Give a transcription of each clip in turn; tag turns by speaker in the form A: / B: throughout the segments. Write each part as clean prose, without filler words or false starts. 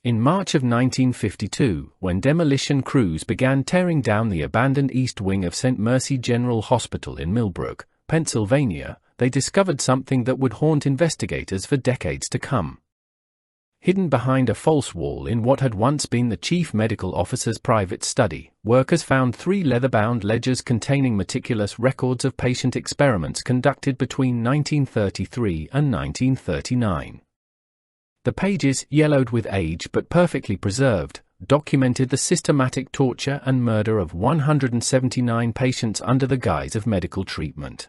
A: In March of 1952, when demolition crews began tearing down the abandoned east wing of St. Mercy General Hospital in Millbrook, Pennsylvania, they discovered something that would haunt investigators for decades to come. Hidden behind a false wall in what had once been the chief medical officer's private study, workers found 3 leather-bound ledgers containing meticulous records of patient experiments conducted between 1933 and 1939. The pages, yellowed with age but perfectly preserved, documented the systematic torture and murder of 179 patients under the guise of medical treatment.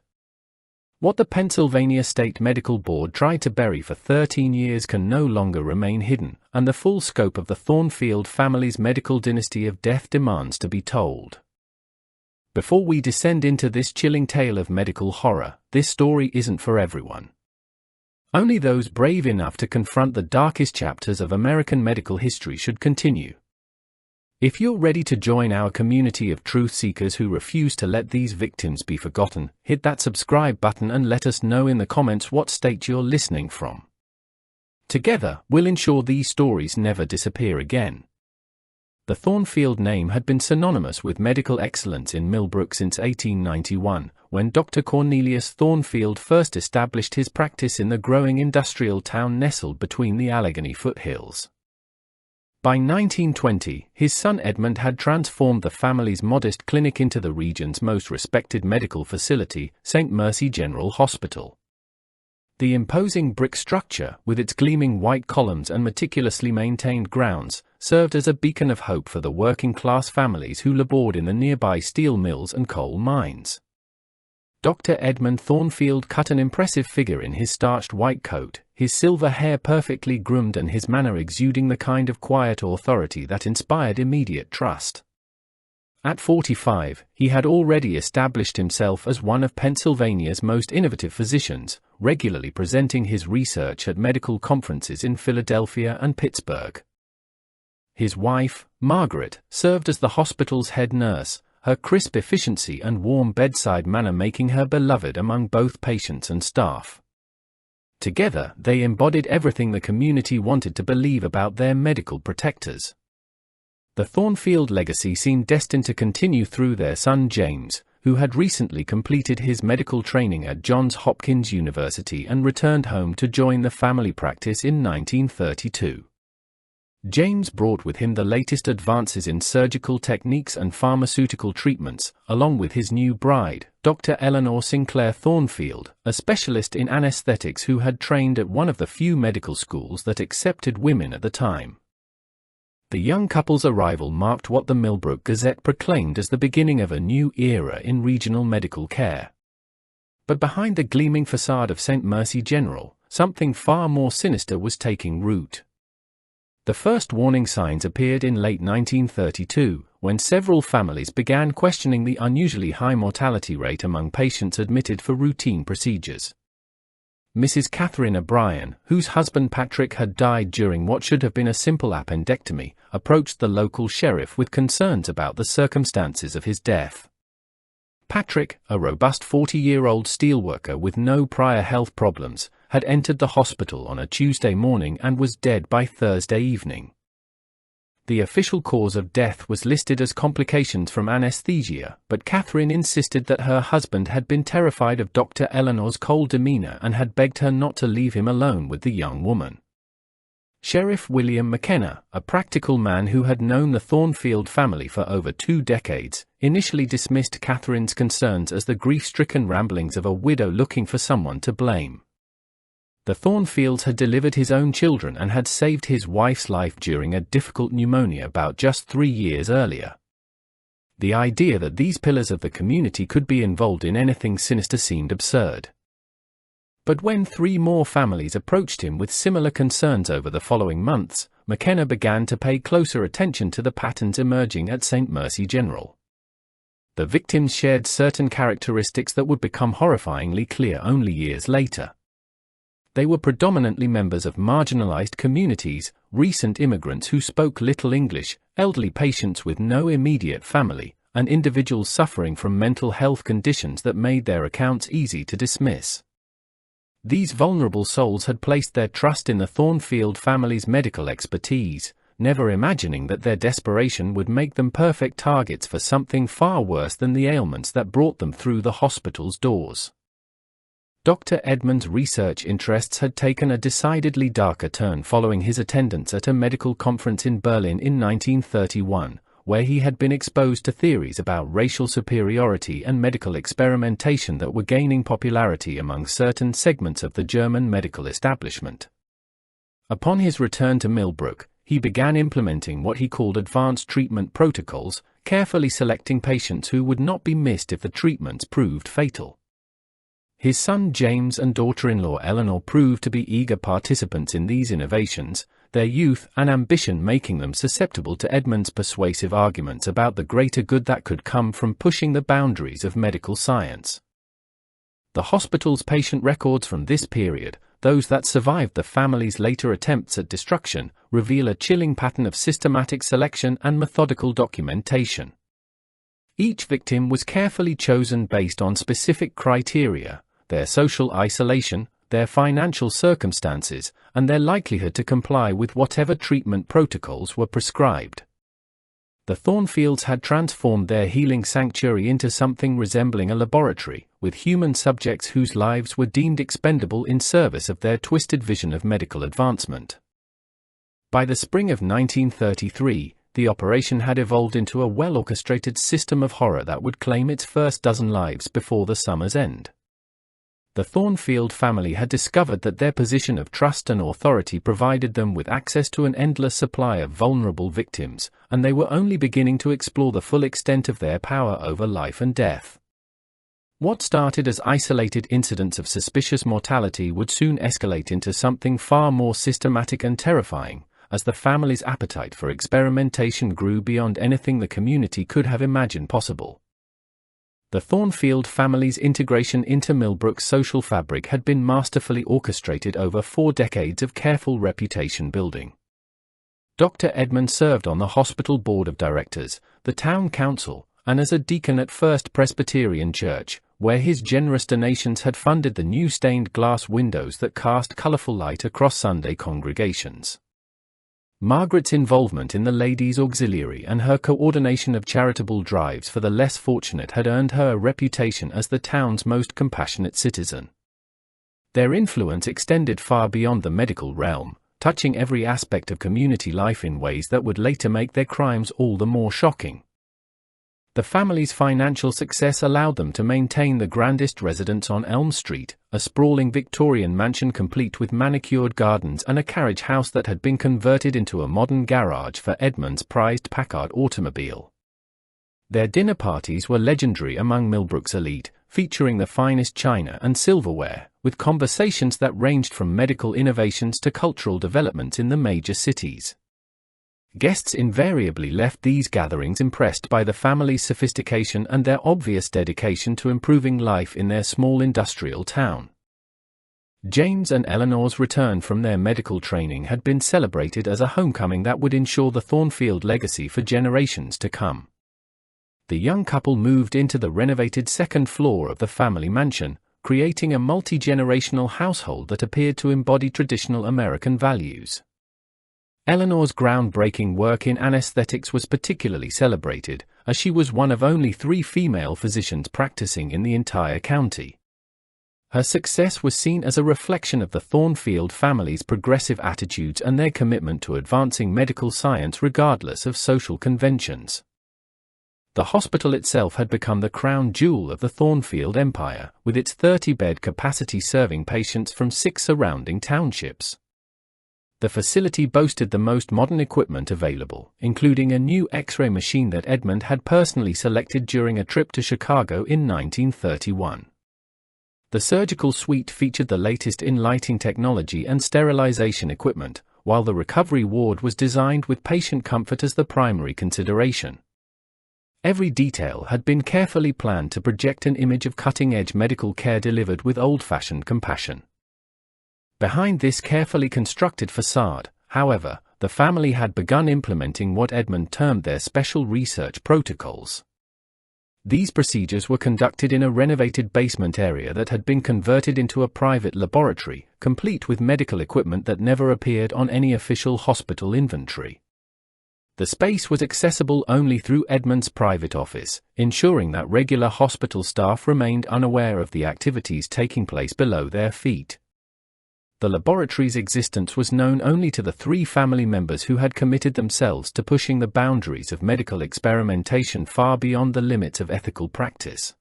A: What the Pennsylvania State Medical Board tried to bury for 13 years can no longer remain hidden, and the full scope of the Thornfield family's medical dynasty of death demands to be told. Before we descend into this chilling tale of medical horror, this story isn't for everyone. Only those brave enough to confront the darkest chapters of American medical history should continue. If you're ready to join our community of truth seekers who refuse to let these victims be forgotten, hit that subscribe button and let us know in the comments what state you're listening from. Together, we'll ensure these stories never disappear again. The Thornfield name had been synonymous with medical excellence in Millbrook since 1891, when Dr. Cornelius Thornfield first established his practice in the growing industrial town nestled between the Allegheny foothills. By 1920, his son Edmund had transformed the family's modest clinic into the region's most respected medical facility, St. Mercy General Hospital. The imposing brick structure, with its gleaming white columns and meticulously maintained grounds, served as a beacon of hope for the working-class families who labored in the nearby steel mills and coal mines. Dr. Edmund Thornfield cut an impressive figure in his starched white coat, his silver hair perfectly groomed and his manner exuding the kind of quiet authority that inspired immediate trust. At 45, he had already established himself as one of Pennsylvania's most innovative physicians, regularly presenting his research at medical conferences in Philadelphia and Pittsburgh. His wife, Margaret, served as the hospital's head nurse, her crisp efficiency and warm bedside manner making her beloved among both patients and staff. Together, they embodied everything the community wanted to believe about their medical protectors. The Thornfield legacy seemed destined to continue through their son James, who had recently completed his medical training at Johns Hopkins University and returned home to join the family practice in 1932. James brought with him the latest advances in surgical techniques and pharmaceutical treatments, along with his new bride, Dr. Eleanor Sinclair Thornfield, a specialist in anesthetics who had trained at one of the few medical schools that accepted women at the time. The young couple's arrival marked what the Millbrook Gazette proclaimed as the beginning of a new era in regional medical care. But behind the gleaming facade of St. Mercy General, something far more sinister was taking root. The first warning signs appeared in late 1932, when several families began questioning the unusually high mortality rate among patients admitted for routine procedures. Mrs. Catherine O'Brien, whose husband Patrick had died during what should have been a simple appendectomy, approached the local sheriff with concerns about the circumstances of his death. Patrick, a robust 40-year-old steelworker with no prior health problems, had entered the hospital on a Tuesday morning and was dead by Thursday evening. The official cause of death was listed as complications from anesthesia, but Catherine insisted that her husband had been terrified of Dr. Eleanor's cold demeanor and had begged her not to leave him alone with the young woman. Sheriff William McKenna, a practical man who had known the Thornfield family for over 2 decades, initially dismissed Catherine's concerns as the grief-stricken ramblings of a widow looking for someone to blame. The Thornfields had delivered his own children and had saved his wife's life during a difficult pneumonia about just 3 years earlier. The idea that these pillars of the community could be involved in anything sinister seemed absurd. But when 3 more families approached him with similar concerns over the following months, McKenna began to pay closer attention to the patterns emerging at St. Mercy General. The victims shared certain characteristics that would become horrifyingly clear only years later. They were predominantly members of marginalized communities, recent immigrants who spoke little English, elderly patients with no immediate family, and individuals suffering from mental health conditions that made their accounts easy to dismiss. These vulnerable souls had placed their trust in the Thornfield family's medical expertise, never imagining that their desperation would make them perfect targets for something far worse than the ailments that brought them through the hospital's doors. Dr. Edmund's research interests had taken a decidedly darker turn following his attendance at a medical conference in Berlin in 1931, where he had been exposed to theories about racial superiority and medical experimentation that were gaining popularity among certain segments of the German medical establishment. Upon his return to Millbrook, he began implementing what he called advanced treatment protocols, carefully selecting patients who would not be missed if the treatments proved fatal. His son James and daughter-in-law Eleanor proved to be eager participants in these innovations, their youth and ambition making them susceptible to Edmund's persuasive arguments about the greater good that could come from pushing the boundaries of medical science. The hospital's patient records from this period, those that survived the family's later attempts at destruction, reveal a chilling pattern of systematic selection and methodical documentation. Each victim was carefully chosen based on specific criteria: their social isolation, their financial circumstances, and their likelihood to comply with whatever treatment protocols were prescribed. The Thornfields had transformed their healing sanctuary into something resembling a laboratory, with human subjects whose lives were deemed expendable in service of their twisted vision of medical advancement. By the spring of 1933, the operation had evolved into a well-orchestrated system of horror that would claim its first dozen lives before the summer's end. The Thornfield family had discovered that their position of trust and authority provided them with access to an endless supply of vulnerable victims, and they were only beginning to explore the full extent of their power over life and death. What started as isolated incidents of suspicious mortality would soon escalate into something far more systematic and terrifying, as the family's appetite for experimentation grew beyond anything the community could have imagined possible. The Thornfield family's integration into Millbrook's social fabric had been masterfully orchestrated over 4 decades of careful reputation building. Dr. Edmund served on the hospital board of directors, the town council, and as a deacon at First Presbyterian Church, where his generous donations had funded the new stained glass windows that cast colorful light across Sunday congregations. Margaret's involvement in the Ladies' Auxiliary and her coordination of charitable drives for the less fortunate had earned her a reputation as the town's most compassionate citizen. Their influence extended far beyond the medical realm, touching every aspect of community life in ways that would later make their crimes all the more shocking. The family's financial success allowed them to maintain the grandest residence on Elm Street, a sprawling Victorian mansion complete with manicured gardens and a carriage house that had been converted into a modern garage for Edmund's prized Packard automobile. Their dinner parties were legendary among Millbrook's elite, featuring the finest china and silverware, with conversations that ranged from medical innovations to cultural developments in the major cities. Guests invariably left these gatherings impressed by the family's sophistication and their obvious dedication to improving life in their small industrial town. James and Eleanor's return from their medical training had been celebrated as a homecoming that would ensure the Thornfield legacy for generations to come. The young couple moved into the renovated second floor of the family mansion, creating a multi-generational household that appeared to embody traditional American values. Eleanor's groundbreaking work in anesthetics was particularly celebrated, as she was one of only 3 female physicians practicing in the entire county. Her success was seen as a reflection of the Thornfield family's progressive attitudes and their commitment to advancing medical science regardless of social conventions. The hospital itself had become the crown jewel of the Thornfield empire, with its 30-bed capacity serving patients from 6 surrounding townships. The facility boasted the most modern equipment available, including a new X-ray machine that Edmund had personally selected during a trip to Chicago in 1931. The surgical suite featured the latest in lighting technology and sterilization equipment, while the recovery ward was designed with patient comfort as the primary consideration. Every detail had been carefully planned to project an image of cutting-edge medical care delivered with old-fashioned compassion. Behind this carefully constructed facade, however, the family had begun implementing what Edmund termed their special research protocols. These procedures were conducted in a renovated basement area that had been converted into a private laboratory, complete with medical equipment that never appeared on any official hospital inventory. The space was accessible only through Edmund's private office, ensuring that regular hospital staff remained unaware of the activities taking place below their feet. The laboratory's existence was known only to the 3 family members who had committed themselves to pushing the boundaries of medical experimentation far beyond the limits of ethical practice.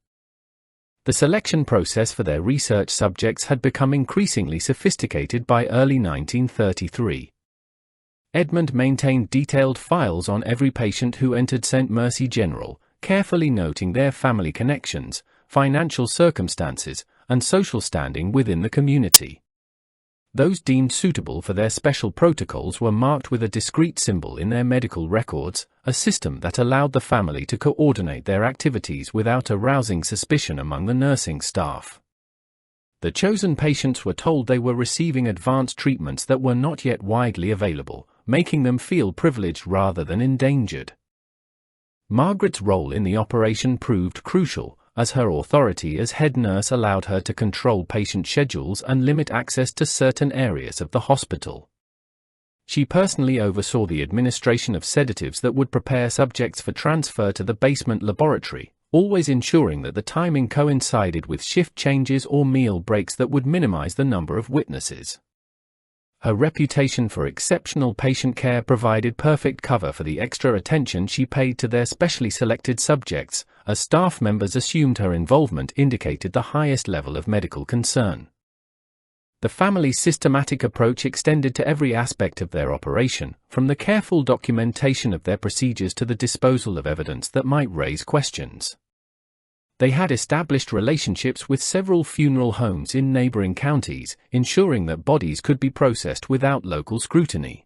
A: The selection process for their research subjects had become increasingly sophisticated by early 1933. Edmund maintained detailed files on every patient who entered St. Mercy General, carefully noting their family connections, financial circumstances, and social standing within the community. Those deemed suitable for their special protocols were marked with a discrete symbol in their medical records, a system that allowed the family to coordinate their activities without arousing suspicion among the nursing staff. The chosen patients were told they were receiving advanced treatments that were not yet widely available, making them feel privileged rather than endangered. Margaret's role in the operation proved crucial, as her authority as head nurse allowed her to control patient schedules and limit access to certain areas of the hospital. She personally oversaw the administration of sedatives that would prepare subjects for transfer to the basement laboratory, always ensuring that the timing coincided with shift changes or meal breaks that would minimize the number of witnesses. Her reputation for exceptional patient care provided perfect cover for the extra attention she paid to their specially selected subjects, as staff members assumed her involvement indicated the highest level of medical concern. The family's systematic approach extended to every aspect of their operation, from the careful documentation of their procedures to the disposal of evidence that might raise questions. They had established relationships with several funeral homes in neighboring counties, ensuring that bodies could be processed without local scrutiny.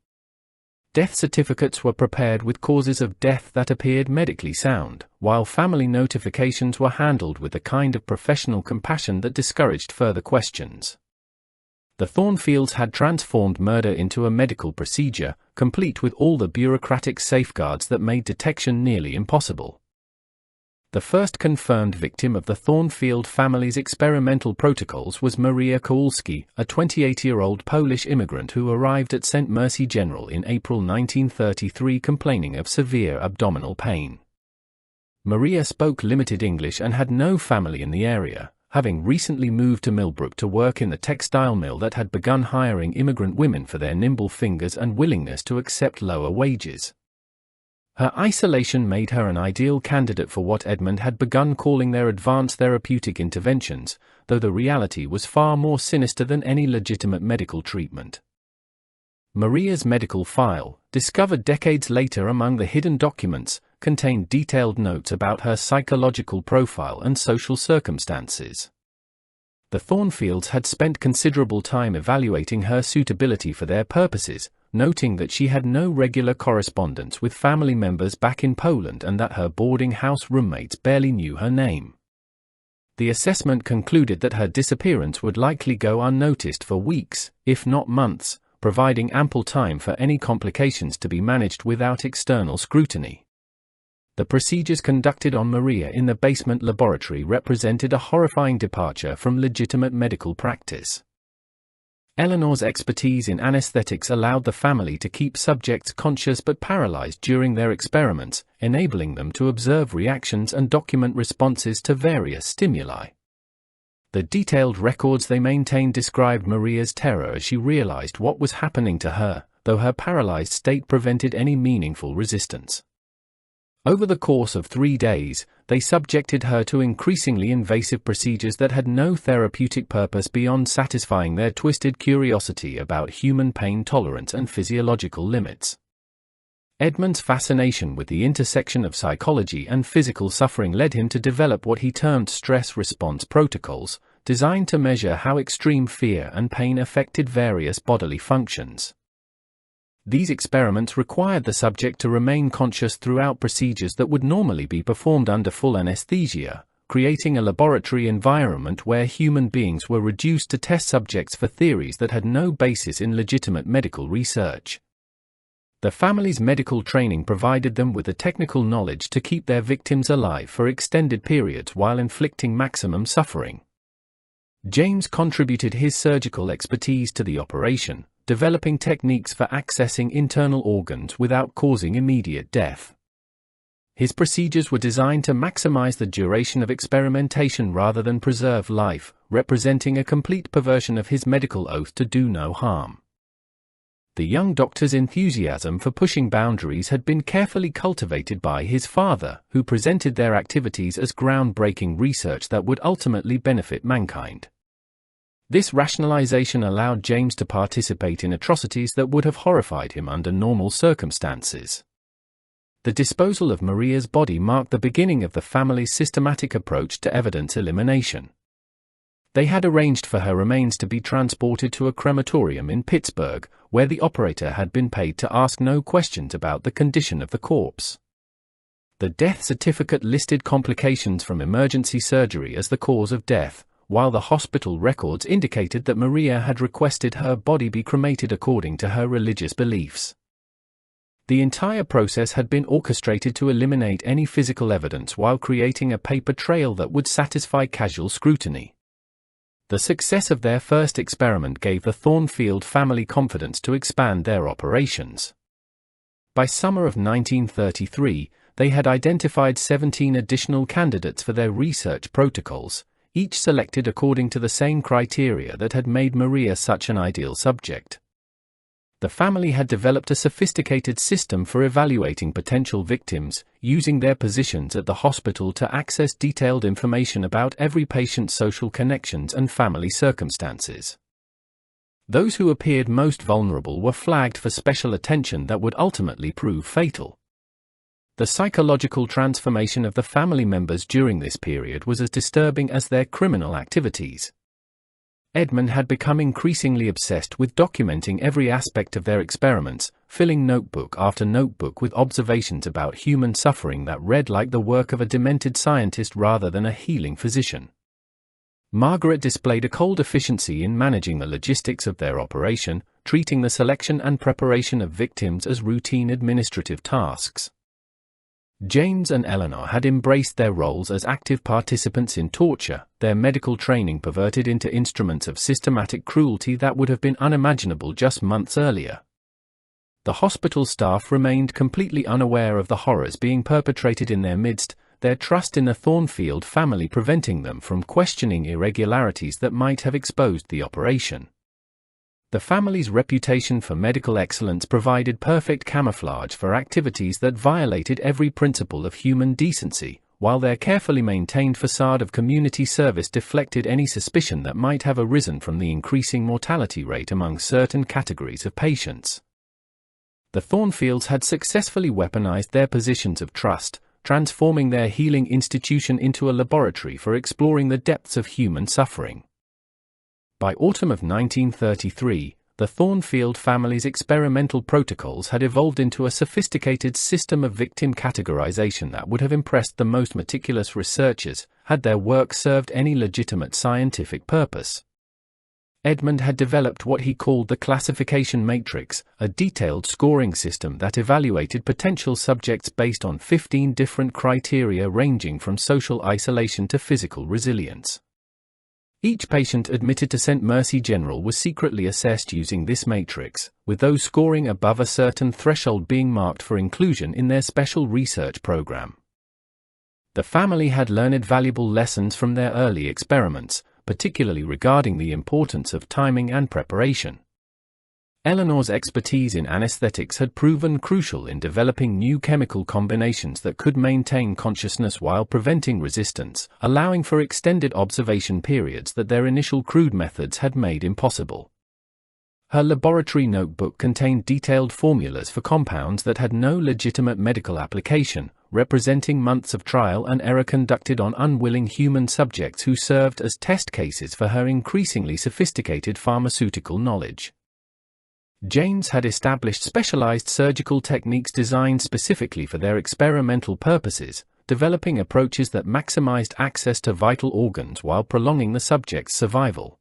A: Death certificates were prepared with causes of death that appeared medically sound, while family notifications were handled with the kind of professional compassion that discouraged further questions. The Thornfields had transformed murder into a medical procedure, complete with all the bureaucratic safeguards that made detection nearly impossible. The first confirmed victim of the Thornfield family's experimental protocols was Maria Kowalski, a 28-year-old Polish immigrant who arrived at St. Mercy General in April 1933 complaining of severe abdominal pain. Maria spoke limited English and had no family in the area, having recently moved to Millbrook to work in the textile mill that had begun hiring immigrant women for their nimble fingers and willingness to accept lower wages. Her isolation made her an ideal candidate for what Edmund had begun calling their advanced therapeutic interventions, though the reality was far more sinister than any legitimate medical treatment. Maria's medical file, discovered decades later among the hidden documents, contained detailed notes about her psychological profile and social circumstances. The Thornfields had spent considerable time evaluating her suitability for their purposes, noting that she had no regular correspondence with family members back in Poland and that her boarding house roommates barely knew her name. The assessment concluded that her disappearance would likely go unnoticed for weeks, if not months, providing ample time for any complications to be managed without external scrutiny. The procedures conducted on Maria in the basement laboratory represented a horrifying departure from legitimate medical practice. Eleanor's expertise in anesthetics allowed the family to keep subjects conscious but paralyzed during their experiments, enabling them to observe reactions and document responses to various stimuli. The detailed records they maintained described Maria's terror as she realized what was happening to her, though her paralyzed state prevented any meaningful resistance. Over the course of 3 days, they subjected her to increasingly invasive procedures that had no therapeutic purpose beyond satisfying their twisted curiosity about human pain tolerance and physiological limits. Edmund's fascination with the intersection of psychology and physical suffering led him to develop what he termed stress response protocols, designed to measure how extreme fear and pain affected various bodily functions. These experiments required the subject to remain conscious throughout procedures that would normally be performed under full anesthesia, creating a laboratory environment where human beings were reduced to test subjects for theories that had no basis in legitimate medical research. The family's medical training provided them with the technical knowledge to keep their victims alive for extended periods while inflicting maximum suffering. James contributed his surgical expertise to the operation, developing techniques for accessing internal organs without causing immediate death. His procedures were designed to maximize the duration of experimentation rather than preserve life, representing a complete perversion of his medical oath to do no harm. The young doctor's enthusiasm for pushing boundaries had been carefully cultivated by his father, who presented their activities as groundbreaking research that would ultimately benefit mankind. This rationalization allowed James to participate in atrocities that would have horrified him under normal circumstances. The disposal of Maria's body marked the beginning of the family's systematic approach to evidence elimination. They had arranged for her remains to be transported to a crematorium in Pittsburgh, where the operator had been paid to ask no questions about the condition of the corpse. The death certificate listed complications from emergency surgery as the cause of death, while the hospital records indicated that Maria had requested her body be cremated according to her religious beliefs. The entire process had been orchestrated to eliminate any physical evidence while creating a paper trail that would satisfy casual scrutiny. The success of their first experiment gave the Thornfield family confidence to expand their operations. By summer of 1933, they had identified 17 additional candidates for their research protocols, each selected according to the same criteria that had made Maria such an ideal subject. The family had developed a sophisticated system for evaluating potential victims, using their positions at the hospital to access detailed information about every patient's social connections and family circumstances. Those who appeared most vulnerable were flagged for special attention that would ultimately prove fatal. The psychological transformation of the family members during this period was as disturbing as their criminal activities. Edmund had become increasingly obsessed with documenting every aspect of their experiments, filling notebook after notebook with observations about human suffering that read like the work of a demented scientist rather than a healing physician. Margaret displayed a cold efficiency in managing the logistics of their operation, treating the selection and preparation of victims as routine administrative tasks. James and Eleanor had embraced their roles as active participants in torture, their medical training perverted into instruments of systematic cruelty that would have been unimaginable just months earlier. The hospital staff remained completely unaware of the horrors being perpetrated in their midst, their trust in the Thornfield family preventing them from questioning irregularities that might have exposed the operation. The family's reputation for medical excellence provided perfect camouflage for activities that violated every principle of human decency, while their carefully maintained facade of community service deflected any suspicion that might have arisen from the increasing mortality rate among certain categories of patients. The Thornfields had successfully weaponized their positions of trust, transforming their healing institution into a laboratory for exploring the depths of human suffering. By autumn of 1933, the Thornfield family's experimental protocols had evolved into a sophisticated system of victim categorization that would have impressed the most meticulous researchers, had their work served any legitimate scientific purpose. Edmund had developed what he called the classification matrix, a detailed scoring system that evaluated potential subjects based on 15 different criteria ranging from social isolation to physical resilience. Each patient admitted to St. Mercy General was secretly assessed using this matrix, with those scoring above a certain threshold being marked for inclusion in their special research program. The family had learned valuable lessons from their early experiments, particularly regarding the importance of timing and preparation. Eleanor's expertise in anesthetics had proven crucial in developing new chemical combinations that could maintain consciousness while preventing resistance, allowing for extended observation periods that their initial crude methods had made impossible. Her laboratory notebook contained detailed formulas for compounds that had no legitimate medical application, representing months of trial and error conducted on unwilling human subjects who served as test cases for her increasingly sophisticated pharmaceutical knowledge. James had established specialized surgical techniques designed specifically for their experimental purposes, developing approaches that maximized access to vital organs while prolonging the subject's survival.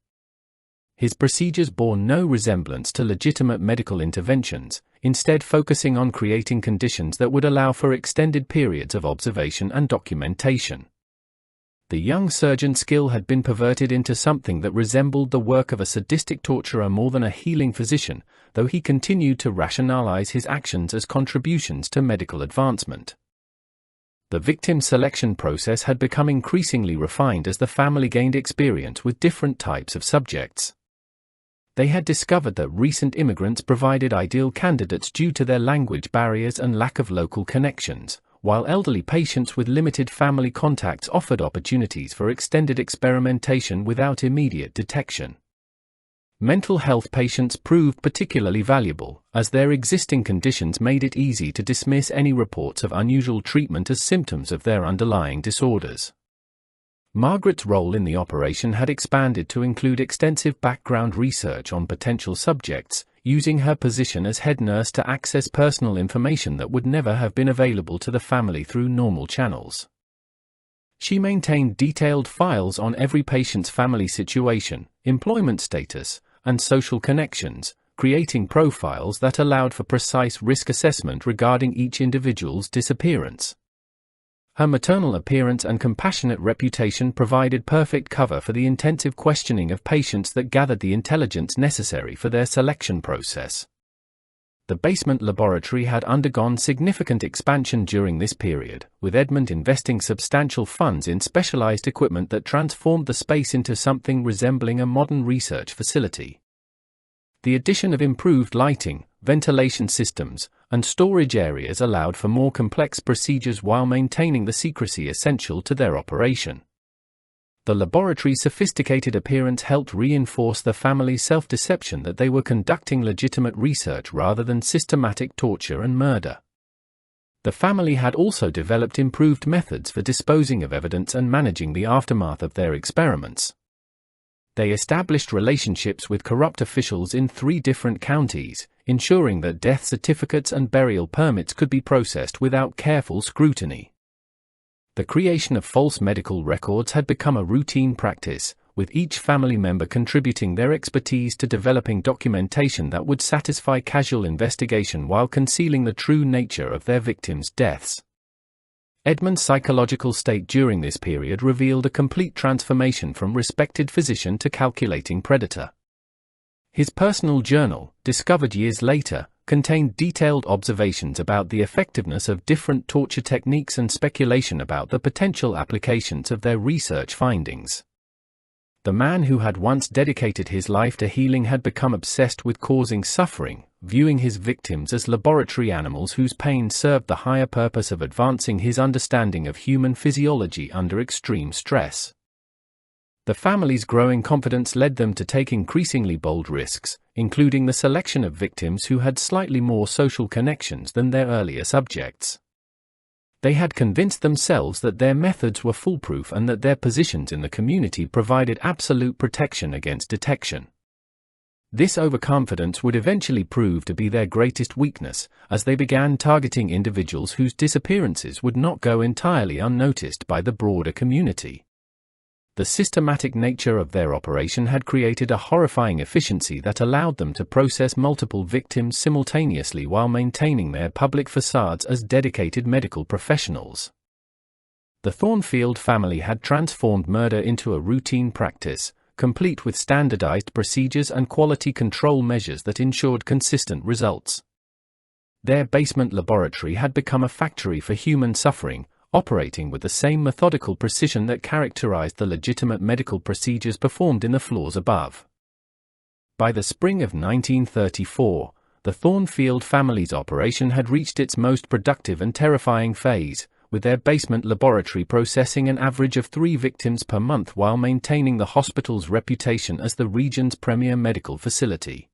A: His procedures bore no resemblance to legitimate medical interventions, instead focusing on creating conditions that would allow for extended periods of observation and documentation. The young surgeon's skill had been perverted into something that resembled the work of a sadistic torturer more than a healing physician, though he continued to rationalize his actions as contributions to medical advancement. The victim selection process had become increasingly refined as the family gained experience with different types of subjects. They had discovered that recent immigrants provided ideal candidates due to their language barriers and lack of local connections, while elderly patients with limited family contacts offered opportunities for extended experimentation without immediate detection. Mental health patients proved particularly valuable, as their existing conditions made it easy to dismiss any reports of unusual treatment as symptoms of their underlying disorders. Margaret's role in the operation had expanded to include extensive background research on potential subjects, using her position as head nurse to access personal information that would never have been available to the family through normal channels. She maintained detailed files on every patient's family situation, employment status, and social connections, creating profiles that allowed for precise risk assessment regarding each individual's disappearance. Her maternal appearance and compassionate reputation provided perfect cover for the intensive questioning of patients that gathered the intelligence necessary for their selection process. The basement laboratory had undergone significant expansion during this period, with Edmund investing substantial funds in specialized equipment that transformed the space into something resembling a modern research facility. The addition of improved lighting, ventilation systems, and storage areas allowed for more complex procedures while maintaining the secrecy essential to their operation. The laboratory's sophisticated appearance helped reinforce the family's self-deception that they were conducting legitimate research rather than systematic torture and murder. The family had also developed improved methods for disposing of evidence and managing the aftermath of their experiments. They established relationships with corrupt officials in 3 different counties, ensuring that death certificates and burial permits could be processed without careful scrutiny. The creation of false medical records had become a routine practice, with each family member contributing their expertise to developing documentation that would satisfy casual investigation while concealing the true nature of their victims' deaths. Edmund's psychological state during this period revealed a complete transformation from respected physician to calculating predator. His personal journal, discovered years later, contained detailed observations about the effectiveness of different torture techniques and speculation about the potential applications of their research findings. The man who had once dedicated his life to healing had become obsessed with causing suffering, viewing his victims as laboratory animals whose pain served the higher purpose of advancing his understanding of human physiology under extreme stress. The family's growing confidence led them to take increasingly bold risks, including the selection of victims who had slightly more social connections than their earlier subjects. They had convinced themselves that their methods were foolproof and that their positions in the community provided absolute protection against detection. This overconfidence would eventually prove to be their greatest weakness, as they began targeting individuals whose disappearances would not go entirely unnoticed by the broader community. The systematic nature of their operation had created a horrifying efficiency that allowed them to process multiple victims simultaneously while maintaining their public facades as dedicated medical professionals. The Thornfield family had transformed murder into a routine practice, complete with standardized procedures and quality control measures that ensured consistent results. Their basement laboratory had become a factory for human suffering, operating with the same methodical precision that characterized the legitimate medical procedures performed in the floors above. By the spring of 1934, the Thornfield family's operation had reached its most productive and terrifying phase, with their basement laboratory processing an average of 3 victims per month while maintaining the hospital's reputation as the region's premier medical facility.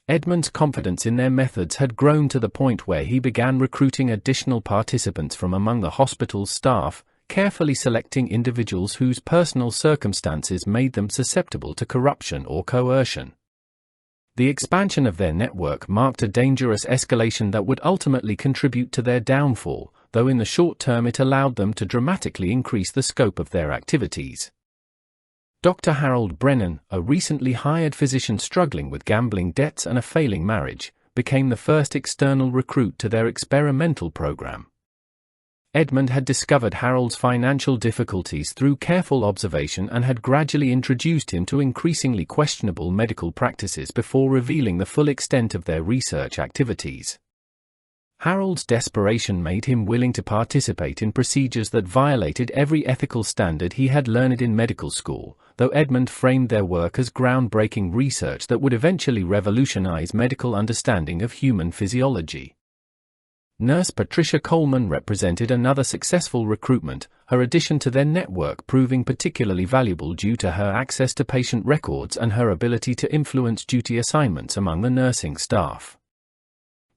A: Edmund's confidence in their methods had grown to the point where he began recruiting additional participants from among the hospital's staff, carefully selecting individuals whose personal circumstances made them susceptible to corruption or coercion. The expansion of their network marked a dangerous escalation that would ultimately contribute to their downfall, though in the short term it allowed them to dramatically increase the scope of their activities. Dr. Harold Brennan, a recently hired physician struggling with gambling debts and a failing marriage, became the first external recruit to their experimental program. Edmund had discovered Harold's financial difficulties through careful observation and had gradually introduced him to increasingly questionable medical practices before revealing the full extent of their research activities. Harold's desperation made him willing to participate in procedures that violated every ethical standard he had learned in medical school, though Edmund framed their work as groundbreaking research that would eventually revolutionize medical understanding of human physiology. Nurse Patricia Coleman represented another successful recruitment, her addition to their network proving particularly valuable due to her access to patient records and her ability to influence duty assignments among the nursing staff.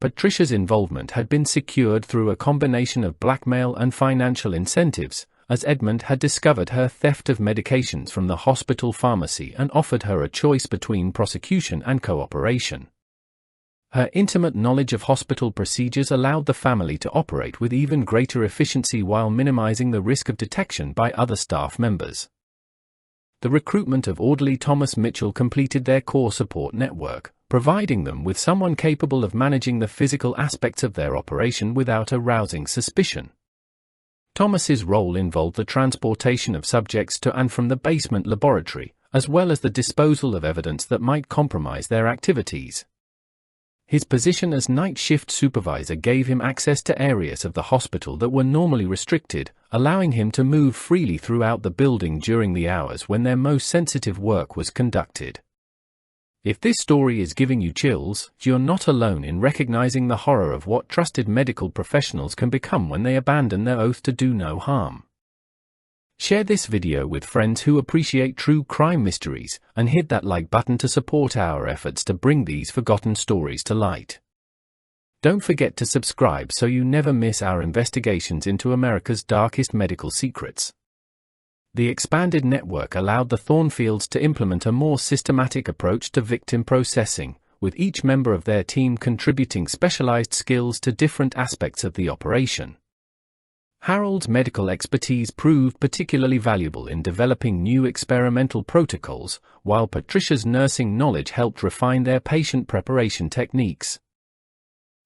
A: Patricia's involvement had been secured through a combination of blackmail and financial incentives, as Edmund had discovered her theft of medications from the hospital pharmacy and offered her a choice between prosecution and cooperation. Her intimate knowledge of hospital procedures allowed the family to operate with even greater efficiency while minimizing the risk of detection by other staff members. The recruitment of orderly Thomas Mitchell completed their core support network, providing them with someone capable of managing the physical aspects of their operation without arousing suspicion. Thomas's role involved the transportation of subjects to and from the basement laboratory, as well as the disposal of evidence that might compromise their activities. His position as night shift supervisor gave him access to areas of the hospital that were normally restricted, allowing him to move freely throughout the building during the hours when their most sensitive work was conducted. If this story is giving you chills, you're not alone in recognizing the horror of what trusted medical professionals can become when they abandon their oath to do no harm. Share this video with friends who appreciate true crime mysteries, and hit that like button to support our efforts to bring these forgotten stories to light. Don't forget to subscribe so you never miss our investigations into America's darkest medical secrets. The expanded network allowed the Thornfields to implement a more systematic approach to victim processing, with each member of their team contributing specialized skills to different aspects of the operation. Harold's medical expertise proved particularly valuable in developing new experimental protocols, while Patricia's nursing knowledge helped refine their patient preparation techniques.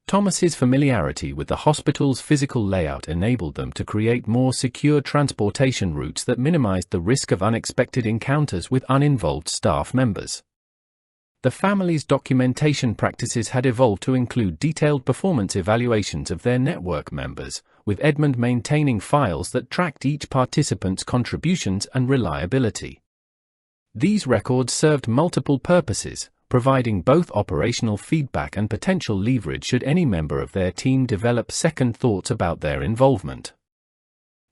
A: Thomas's familiarity with the hospital's physical layout enabled them to create more secure transportation routes that minimized the risk of unexpected encounters with uninvolved staff members. The family's documentation practices had evolved to include detailed performance evaluations of their network members, with Edmund maintaining files that tracked each participant's contributions and reliability. These records served multiple purposes, providing both operational feedback and potential leverage should any member of their team develop second thoughts about their involvement.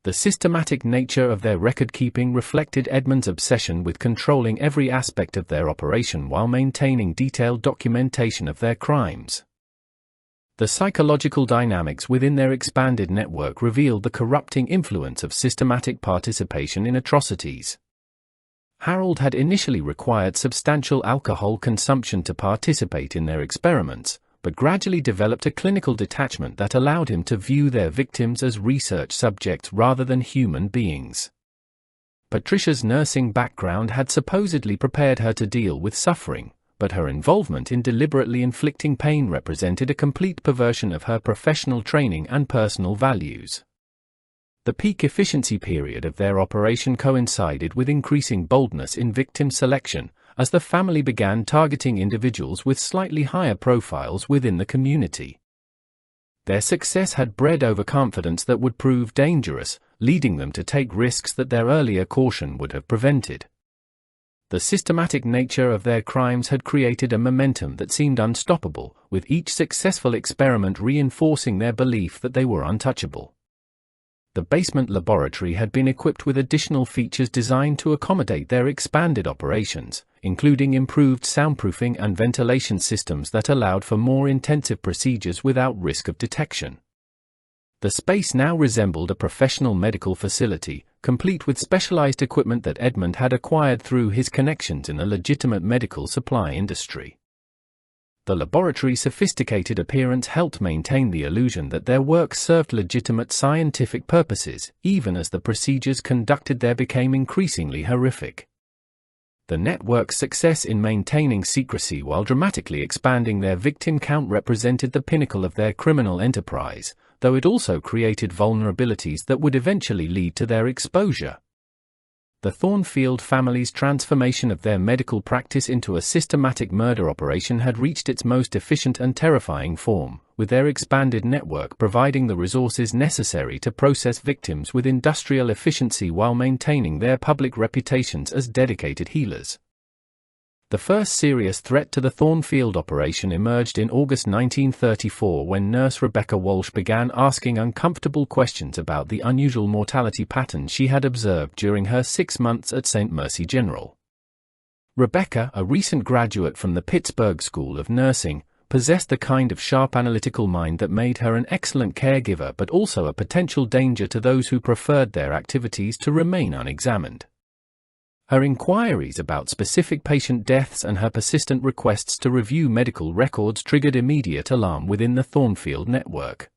A: The systematic nature of their record-keeping reflected Edmund's obsession with controlling every aspect of their operation while maintaining detailed documentation of their crimes. The psychological dynamics within their expanded network revealed the corrupting influence of systematic participation in atrocities. Harold had initially required substantial alcohol consumption to participate in their experiments, but gradually developed a clinical detachment that allowed him to view their victims as research subjects rather than human beings. Patricia's nursing background had supposedly prepared her to deal with suffering, but her involvement in deliberately inflicting pain represented a complete perversion of her professional training and personal values. The peak efficiency period of their operation coincided with increasing boldness in victim selection, as the family began targeting individuals with slightly higher profiles within the community. Their success had bred overconfidence that would prove dangerous, leading them to take risks that their earlier caution would have prevented. The systematic nature of their crimes had created a momentum that seemed unstoppable, with each successful experiment reinforcing their belief that they were untouchable. The basement laboratory had been equipped with additional features designed to accommodate their expanded operations, including improved soundproofing and ventilation systems that allowed for more intensive procedures without risk of detection. The space now resembled a professional medical facility, complete with specialized equipment that Edmund had acquired through his connections in the legitimate medical supply industry. The laboratory's sophisticated appearance helped maintain the illusion that their work served legitimate scientific purposes, even as the procedures conducted there became increasingly horrific. The network's success in maintaining secrecy while dramatically expanding their victim count represented the pinnacle of their criminal enterprise, though it also created vulnerabilities that would eventually lead to their exposure. The Thornfield family's transformation of their medical practice into a systematic murder operation had reached its most efficient and terrifying form, with their expanded network providing the resources necessary to process victims with industrial efficiency while maintaining their public reputations as dedicated healers. The first serious threat to the Thornfield operation emerged in August 1934 when nurse Rebecca Walsh began asking uncomfortable questions about the unusual mortality pattern she had observed during her 6 months at St. Mercy General. Rebecca, a recent graduate from the Pittsburgh School of Nursing, possessed the kind of sharp analytical mind that made her an excellent caregiver but also a potential danger to those who preferred their activities to remain unexamined. Her inquiries about specific patient deaths and her persistent requests to review medical records triggered immediate alarm within the Thornfield network.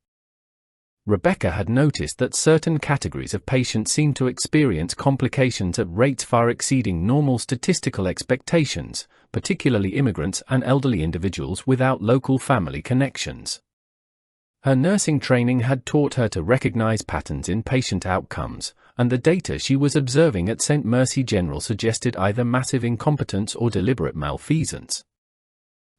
A: Rebecca had noticed that certain categories of patients seemed to experience complications at rates far exceeding normal statistical expectations, particularly immigrants and elderly individuals without local family connections. Her nursing training had taught her to recognize patterns in patient outcomes, and the data she was observing at St. Mercy General suggested either massive incompetence or deliberate malfeasance.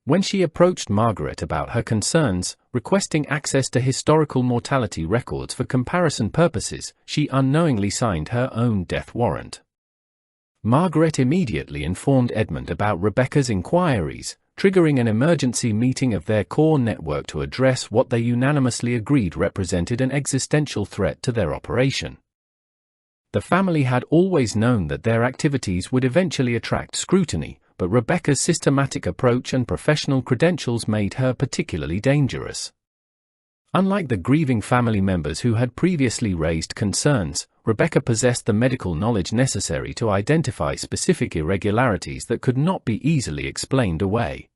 A: When she approached Margaret about her concerns, requesting access to historical mortality records for comparison purposes, she unknowingly signed her own death warrant. Margaret immediately informed Edmund about Rebecca's inquiries, triggering an emergency meeting of their core network to address what they unanimously agreed represented an existential threat to their operation. The family had always known that their activities would eventually attract scrutiny, but Rebecca's systematic approach and professional credentials made her particularly dangerous. Unlike the grieving family members who had previously raised concerns, Rebecca possessed the medical knowledge necessary to identify specific irregularities that could not be easily explained away.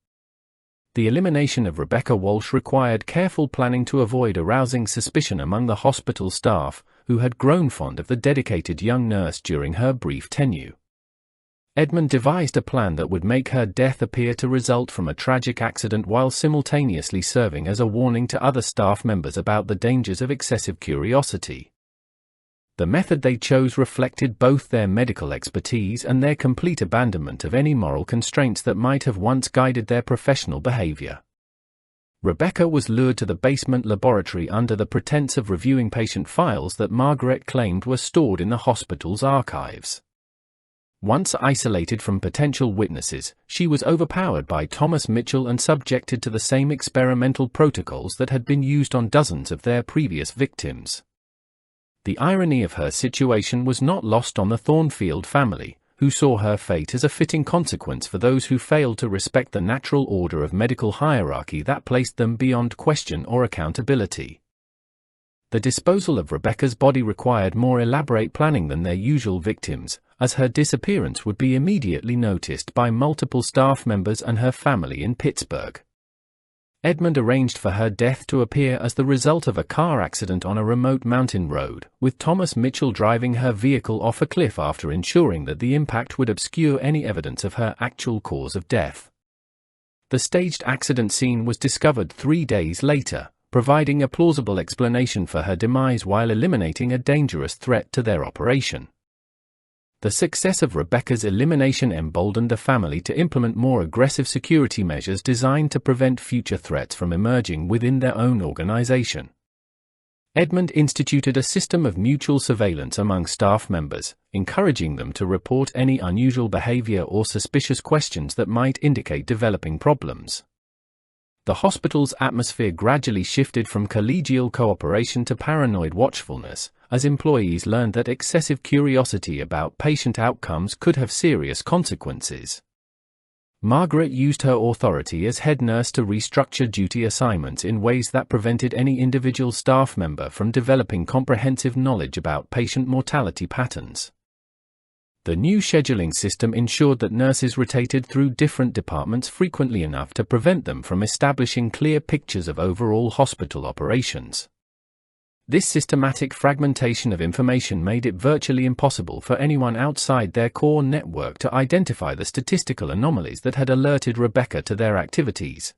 A: The elimination of Rebecca Walsh required careful planning to avoid arousing suspicion among the hospital staff, who had grown fond of the dedicated young nurse during her brief tenure. Edmund devised a plan that would make her death appear to result from a tragic accident while simultaneously serving as a warning to other staff members about the dangers of excessive curiosity. The method they chose reflected both their medical expertise and their complete abandonment of any moral constraints that might have once guided their professional behavior. Rebecca was lured to the basement laboratory under the pretense of reviewing patient files that Margaret claimed were stored in the hospital's archives. Once isolated from potential witnesses, she was overpowered by Thomas Mitchell and subjected to the same experimental protocols that had been used on dozens of their previous victims. The irony of her situation was not lost on the Thornfield family, who saw her fate as a fitting consequence for those who failed to respect the natural order of medical hierarchy that placed them beyond question or accountability. The disposal of Rebecca's body required more elaborate planning than their usual victims, as her disappearance would be immediately noticed by multiple staff members and her family in Pittsburgh. Edmund arranged for her death to appear as the result of a car accident on a remote mountain road, with Thomas Mitchell driving her vehicle off a cliff after ensuring that the impact would obscure any evidence of her actual cause of death. The staged accident scene was discovered 3 days later, providing a plausible explanation for her demise while eliminating a dangerous threat to their operation. The success of Rebecca's elimination emboldened the family to implement more aggressive security measures designed to prevent future threats from emerging within their own organization. Edmund instituted a system of mutual surveillance among staff members, encouraging them to report any unusual behavior or suspicious questions that might indicate developing problems. The hospital's atmosphere gradually shifted from collegial cooperation to paranoid watchfulness, as employees learned that excessive curiosity about patient outcomes could have serious consequences. Margaret used her authority as head nurse to restructure duty assignments in ways that prevented any individual staff member from developing comprehensive knowledge about patient mortality patterns. The new scheduling system ensured that nurses rotated through different departments frequently enough to prevent them from establishing clear pictures of overall hospital operations. This systematic fragmentation of information made it virtually impossible for anyone outside their core network to identify the statistical anomalies that had alerted Rebecca to their activities.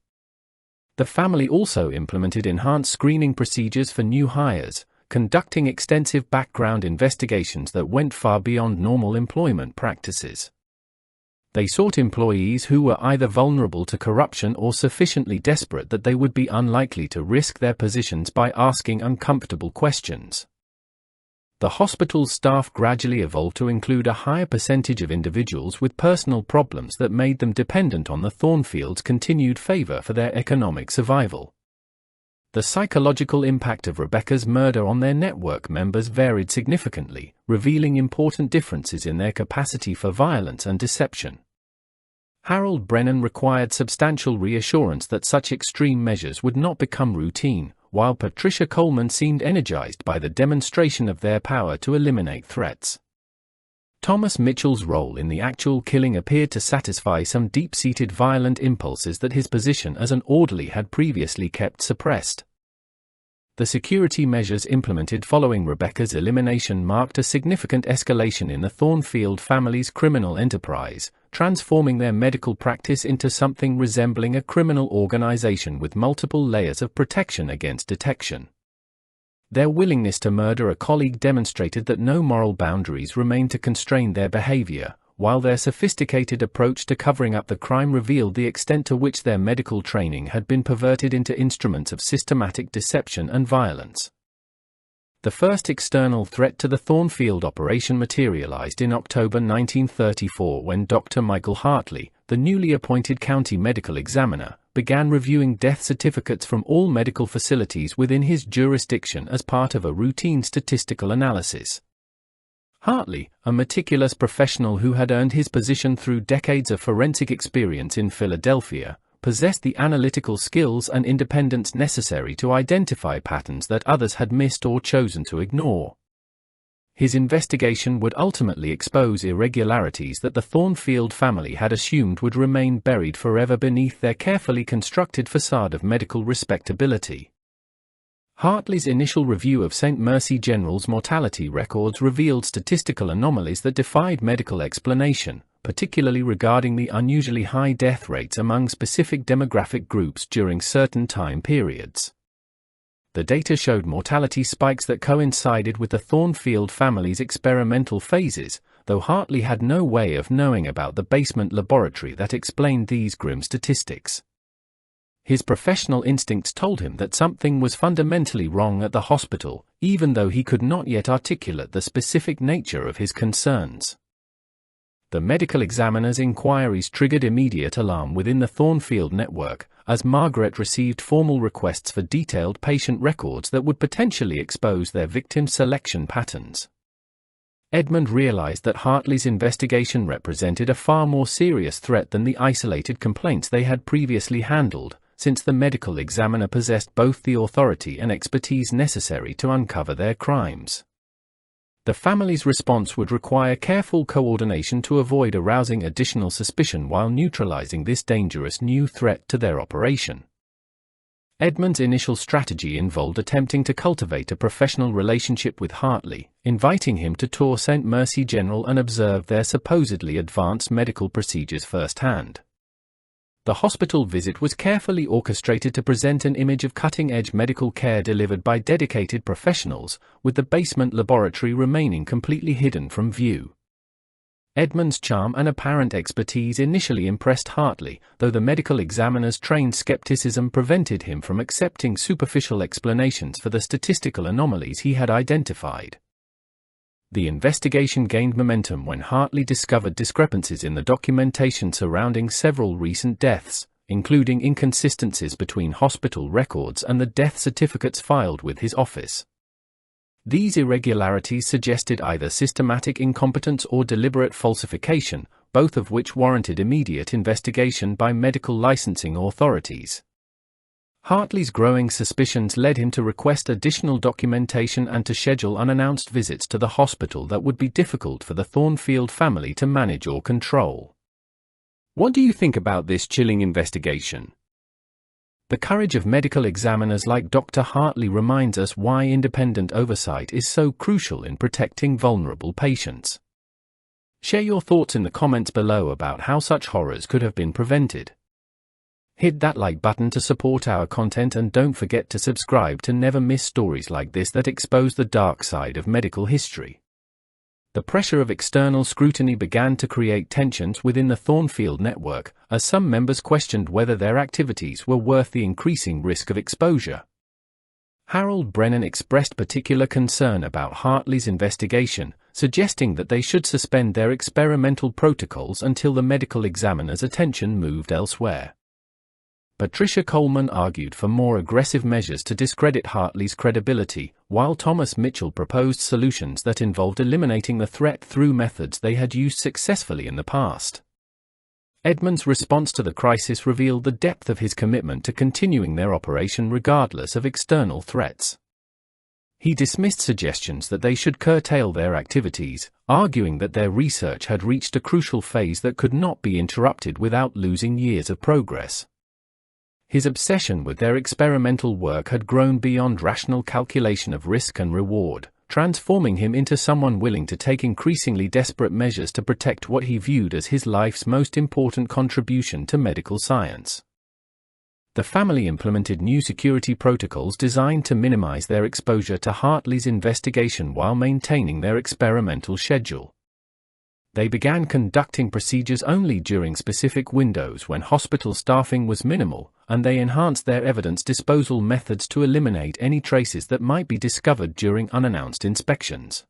A: The family also implemented enhanced screening procedures for new hires, conducting extensive background investigations that went far beyond normal employment practices. They sought employees who were either vulnerable to corruption or sufficiently desperate that they would be unlikely to risk their positions by asking uncomfortable questions. The hospital's staff gradually evolved to include a higher percentage of individuals with personal problems that made them dependent on the Thornfield's continued favor for their economic survival. The psychological impact of Rebecca's murder on their network members varied significantly, revealing important differences in their capacity for violence and deception. Harold Brennan required substantial reassurance that such extreme measures would not become routine, while Patricia Coleman seemed energized by the demonstration of their power to eliminate threats. Thomas Mitchell's role in the actual killing appeared to satisfy some deep-seated violent impulses that his position as an orderly had previously kept suppressed. The security measures implemented following Rebecca's elimination marked a significant escalation in the Thornfield family's criminal enterprise, transforming their medical practice into something resembling a criminal organization with multiple layers of protection against detection. Their willingness to murder a colleague demonstrated that no moral boundaries remained to constrain their behavior, while their sophisticated approach to covering up the crime revealed the extent to which their medical training had been perverted into instruments of systematic deception and violence. The first external threat to the Thornfield operation materialized in October 1934 when Dr. Michael Hartley, the newly appointed county medical examiner, began reviewing death certificates from all medical facilities within his jurisdiction as part of a routine statistical analysis. Hartley, a meticulous professional who had earned his position through decades of forensic experience in Philadelphia, possessed the analytical skills and independence necessary to identify patterns that others had missed or chosen to ignore. His investigation would ultimately expose irregularities that the Thornfield family had assumed would remain buried forever beneath their carefully constructed facade of medical respectability. Hartley's initial review of St. Mercy General's mortality records revealed statistical anomalies that defied medical explanation, particularly regarding the unusually high death rates among specific demographic groups during certain time periods. The data showed mortality spikes that coincided with the Thornfield family's experimental phases, though Hartley had no way of knowing about the basement laboratory that explained these grim statistics. His professional instincts told him that something was fundamentally wrong at the hospital, even though he could not yet articulate the specific nature of his concerns. The medical examiner's inquiries triggered immediate alarm within the Thornfield network, as Margaret received formal requests for detailed patient records that would potentially expose their victim selection patterns. Edmund realized that Hartley's investigation represented a far more serious threat than the isolated complaints they had previously handled, since the medical examiner possessed both the authority and expertise necessary to uncover their crimes. The family's response would require careful coordination to avoid arousing additional suspicion while neutralizing this dangerous new threat to their operation. Edmund's initial strategy involved attempting to cultivate a professional relationship with Hartley, inviting him to tour St. Mercy General and observe their supposedly advanced medical procedures firsthand. The hospital visit was carefully orchestrated to present an image of cutting-edge medical care delivered by dedicated professionals, with the basement laboratory remaining completely hidden from view. Edmund's charm and apparent expertise initially impressed Hartley, though the medical examiner's trained skepticism prevented him from accepting superficial explanations for the statistical anomalies he had identified. The investigation gained momentum when Hartley discovered discrepancies in the documentation surrounding several recent deaths, including inconsistencies between hospital records and the death certificates filed with his office. These irregularities suggested either systematic incompetence or deliberate falsification, both of which warranted immediate investigation by medical licensing authorities. Hartley's growing suspicions led him to request additional documentation and to schedule unannounced visits to the hospital that would be difficult for the Thornfield family to manage or control. What do you think about this chilling investigation? The courage of medical examiners like Dr. Hartley reminds us why independent oversight is so crucial in protecting vulnerable patients. Share your thoughts in the comments below about how such horrors could have been prevented. Hit that like button to support our content, and don't forget to subscribe to never miss stories like this that expose the dark side of medical history. The pressure of external scrutiny began to create tensions within the Thornfield network, as some members questioned whether their activities were worth the increasing risk of exposure. Harold Brennan expressed particular concern about Hartley's investigation, suggesting that they should suspend their experimental protocols until the medical examiner's attention moved elsewhere. Patricia Coleman argued for more aggressive measures to discredit Hartley's credibility, while Thomas Mitchell proposed solutions that involved eliminating the threat through methods they had used successfully in the past. Edmund's response to the crisis revealed the depth of his commitment to continuing their operation regardless of external threats. He dismissed suggestions that they should curtail their activities, arguing that their research had reached a crucial phase that could not be interrupted without losing years of progress. His obsession with their experimental work had grown beyond rational calculation of risk and reward, transforming him into someone willing to take increasingly desperate measures to protect what he viewed as his life's most important contribution to medical science. The family implemented new security protocols designed to minimize their exposure to Hartley's investigation while maintaining their experimental schedule. They began conducting procedures only during specific windows when hospital staffing was minimal, and they enhanced their evidence disposal methods to eliminate any traces that might be discovered during unannounced inspections.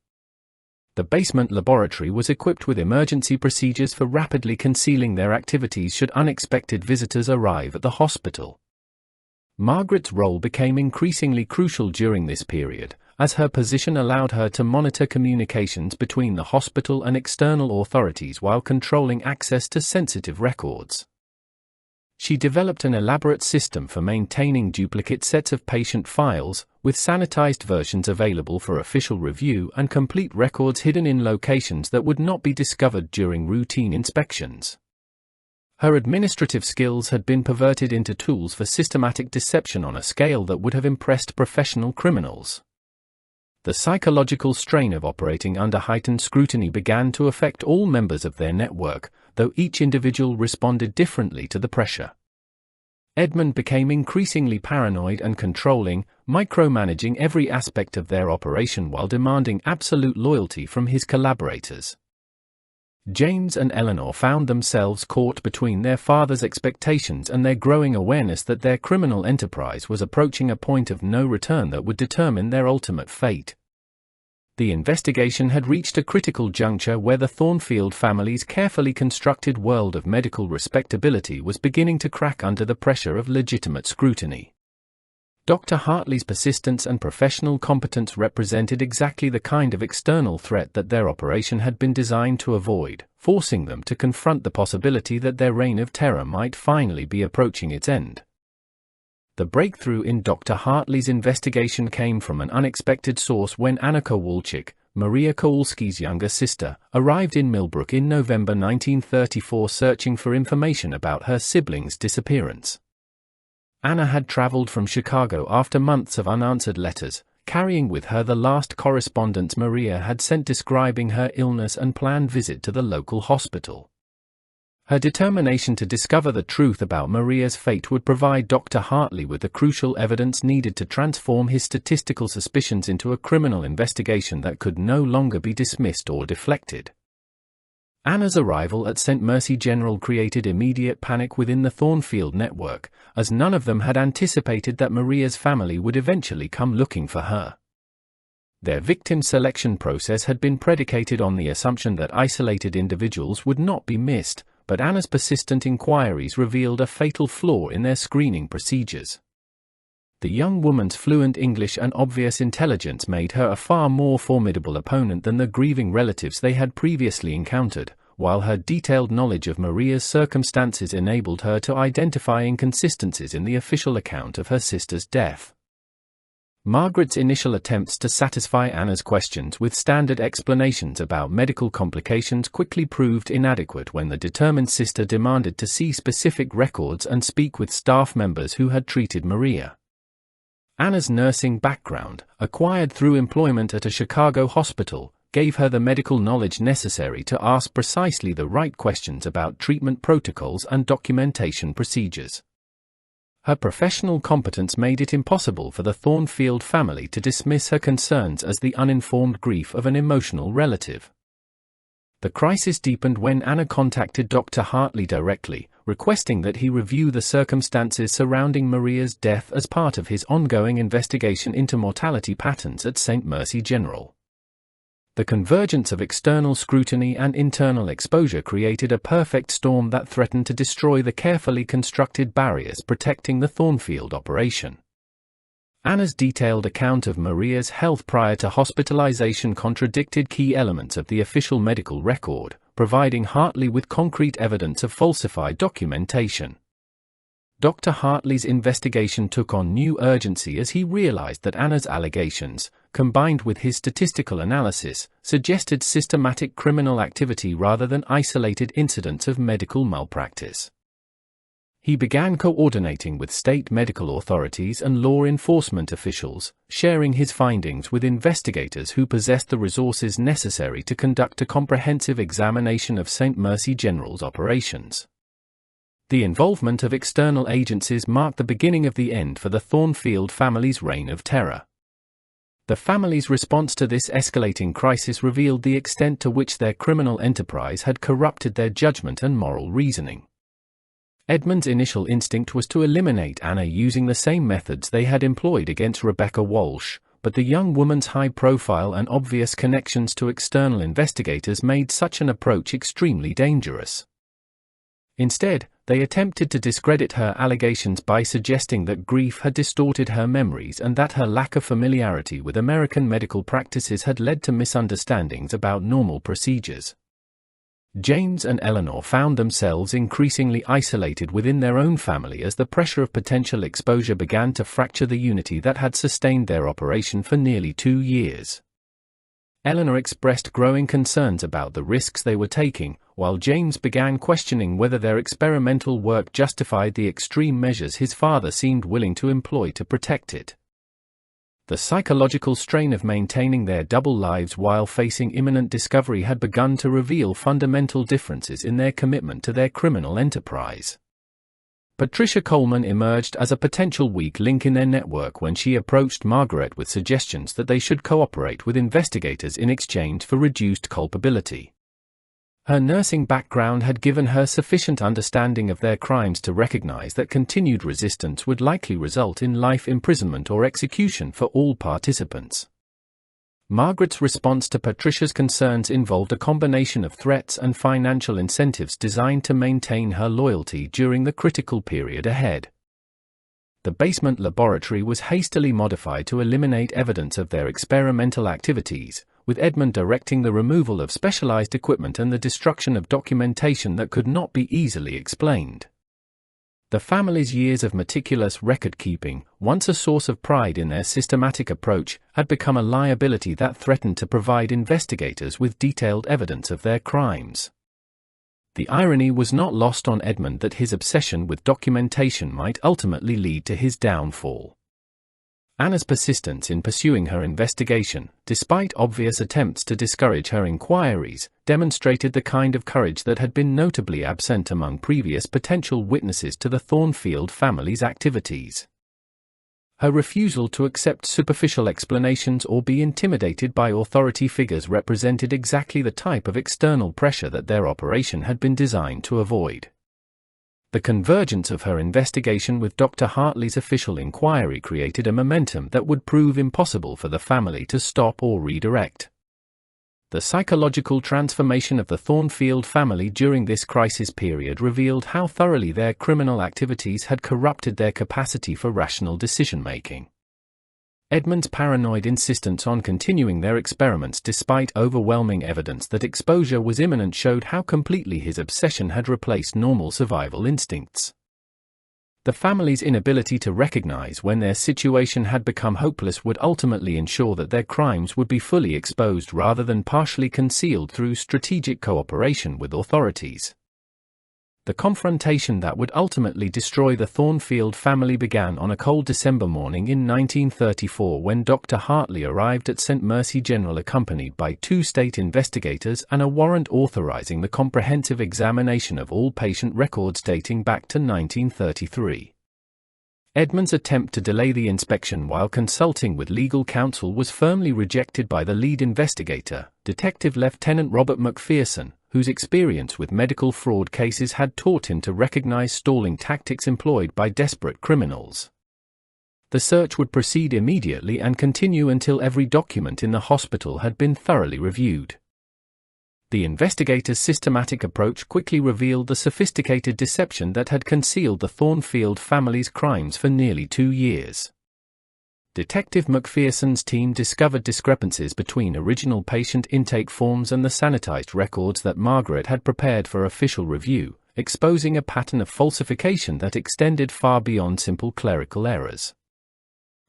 A: The basement laboratory was equipped with emergency procedures for rapidly concealing their activities should unexpected visitors arrive at the hospital. Margaret's role became increasingly crucial during this period, as her position allowed her to monitor communications between the hospital and external authorities while controlling access to sensitive records. She developed an elaborate system for maintaining duplicate sets of patient files, with sanitized versions available for official review and complete records hidden in locations that would not be discovered during routine inspections. Her administrative skills had been perverted into tools for systematic deception on a scale that would have impressed professional criminals. The psychological strain of operating under heightened scrutiny began to affect all members of their network, though each individual responded differently to the pressure. Edmund became increasingly paranoid and controlling, micromanaging every aspect of their operation while demanding absolute loyalty from his collaborators. James and Eleanor found themselves caught between their father's expectations and their growing awareness that their criminal enterprise was approaching a point of no return that would determine their ultimate fate. The investigation had reached a critical juncture where the Thornfield family's carefully constructed world of medical respectability was beginning to crack under the pressure of legitimate scrutiny. Dr. Hartley's persistence and professional competence represented exactly the kind of external threat that their operation had been designed to avoid, forcing them to confront the possibility that their reign of terror might finally be approaching its end. The breakthrough in Dr. Hartley's investigation came from an unexpected source when Anna Kowalczyk, Maria Kowalski's younger sister, arrived in Millbrook in November 1934 searching for information about her siblings' disappearance. Anna had traveled from Chicago after months of unanswered letters, carrying with her the last correspondence Maria had sent describing her illness and planned visit to the local hospital. Her determination to discover the truth about Maria's fate would provide Dr. Hartley with the crucial evidence needed to transform his statistical suspicions into a criminal investigation that could no longer be dismissed or deflected. Anna's arrival at St. Mercy General created immediate panic within the Thornfield network, as none of them had anticipated that Maria's family would eventually come looking for her. Their victim selection process had been predicated on the assumption that isolated individuals would not be missed, but Anna's persistent inquiries revealed a fatal flaw in their screening procedures. The young woman's fluent English and obvious intelligence made her a far more formidable opponent than the grieving relatives they had previously encountered, while her detailed knowledge of Maria's circumstances enabled her to identify inconsistencies in the official account of her sister's death. Margaret's initial attempts to satisfy Anna's questions with standard explanations about medical complications quickly proved inadequate when the determined sister demanded to see specific records and speak with staff members who had treated Maria. Anna's nursing background, acquired through employment at a Chicago hospital, gave her the medical knowledge necessary to ask precisely the right questions about treatment protocols and documentation procedures. Her professional competence made it impossible for the Thornfield family to dismiss her concerns as the uninformed grief of an emotional relative. The crisis deepened when Anna contacted Dr. Hartley directly, requesting that he review the circumstances surrounding Maria's death as part of his ongoing investigation into mortality patterns at St. Mercy General. The convergence of external scrutiny and internal exposure created a perfect storm that threatened to destroy the carefully constructed barriers protecting the Thornfield operation. Anna's detailed account of Maria's health prior to hospitalization contradicted key elements of the official medical record, providing Hartley with concrete evidence of falsified documentation. Dr. Hartley's investigation took on new urgency as he realized that Anna's allegations, combined with his statistical analysis, suggested systematic criminal activity rather than isolated incidents of medical malpractice. He began coordinating with state medical authorities and law enforcement officials, sharing his findings with investigators who possessed the resources necessary to conduct a comprehensive examination of St. Mercy General's operations. The involvement of external agencies marked the beginning of the end for the Thornfield family's reign of terror. The family's response to this escalating crisis revealed the extent to which their criminal enterprise had corrupted their judgment and moral reasoning. Edmund's initial instinct was to eliminate Anna using the same methods they had employed against Rebecca Walsh, but the young woman's high profile and obvious connections to external investigators made such an approach extremely dangerous. Instead, they attempted to discredit her allegations by suggesting that grief had distorted her memories and that her lack of familiarity with American medical practices had led to misunderstandings about normal procedures. James and Eleanor found themselves increasingly isolated within their own family as the pressure of potential exposure began to fracture the unity that had sustained their operation for nearly 2 years. Eleanor expressed growing concerns about the risks they were taking, while James began questioning whether their experimental work justified the extreme measures his father seemed willing to employ to protect it. The psychological strain of maintaining their double lives while facing imminent discovery had begun to reveal fundamental differences in their commitment to their criminal enterprise. Patricia Coleman emerged as a potential weak link in their network when she approached Margaret with suggestions that they should cooperate with investigators in exchange for reduced culpability. Her nursing background had given her sufficient understanding of their crimes to recognize that continued resistance would likely result in life imprisonment or execution for all participants. Margaret's response to Patricia's concerns involved a combination of threats and financial incentives designed to maintain her loyalty during the critical period ahead. The basement laboratory was hastily modified to eliminate evidence of their experimental activities, with Edmund directing the removal of specialized equipment and the destruction of documentation that could not be easily explained. The family's years of meticulous record-keeping, once a source of pride in their systematic approach, had become a liability that threatened to provide investigators with detailed evidence of their crimes. The irony was not lost on Edmund that his obsession with documentation might ultimately lead to his downfall. Anna's persistence in pursuing her investigation, despite obvious attempts to discourage her inquiries, demonstrated the kind of courage that had been notably absent among previous potential witnesses to the Thornfield family's activities. Her refusal to accept superficial explanations or be intimidated by authority figures represented exactly the type of external pressure that their operation had been designed to avoid. The convergence of her investigation with Dr. Hartley's official inquiry created a momentum that would prove impossible for the family to stop or redirect. The psychological transformation of the Thornfield family during this crisis period revealed how thoroughly their criminal activities had corrupted their capacity for rational decision-making. Edmund's paranoid insistence on continuing their experiments despite overwhelming evidence that exposure was imminent showed how completely his obsession had replaced normal survival instincts. The family's inability to recognize when their situation had become hopeless would ultimately ensure that their crimes would be fully exposed rather than partially concealed through strategic cooperation with authorities. The confrontation that would ultimately destroy the Thornfield family began on a cold December morning in 1934 when Dr. Hartley arrived at St. Mercy General accompanied by 2 state investigators and a warrant authorizing the comprehensive examination of all patient records dating back to 1933. Edmund's attempt to delay the inspection while consulting with legal counsel was firmly rejected by the lead investigator, Detective Lieutenant Robert McPherson, whose experience with medical fraud cases had taught him to recognize stalling tactics employed by desperate criminals. The search would proceed immediately and continue until every document in the hospital had been thoroughly reviewed. The investigators' systematic approach quickly revealed the sophisticated deception that had concealed the Thornfield family's crimes for nearly 2 years. Detective McPherson's team discovered discrepancies between original patient intake forms and the sanitized records that Margaret had prepared for official review, exposing a pattern of falsification that extended far beyond simple clerical errors.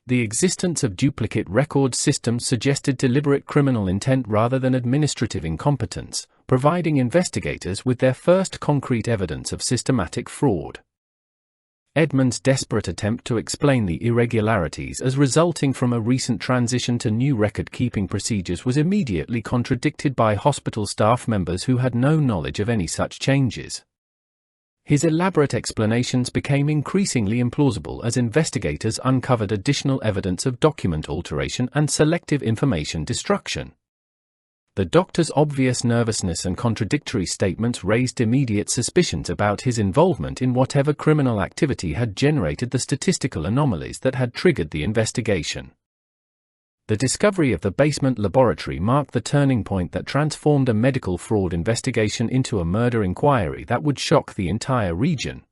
A: The existence of duplicate record systems suggested deliberate criminal intent rather than administrative incompetence, providing investigators with their first concrete evidence of systematic fraud. Edmund's desperate attempt to explain the irregularities as resulting from a recent transition to new record-keeping procedures was immediately contradicted by hospital staff members who had no knowledge of any such changes. His elaborate explanations became increasingly implausible as investigators uncovered additional evidence of document alteration and selective information destruction. The doctor's obvious nervousness and contradictory statements raised immediate suspicions about his involvement in whatever criminal activity had generated the statistical anomalies that had triggered the investigation. The discovery of the basement laboratory marked the turning point that transformed a medical fraud investigation into a murder inquiry that would shock the entire region.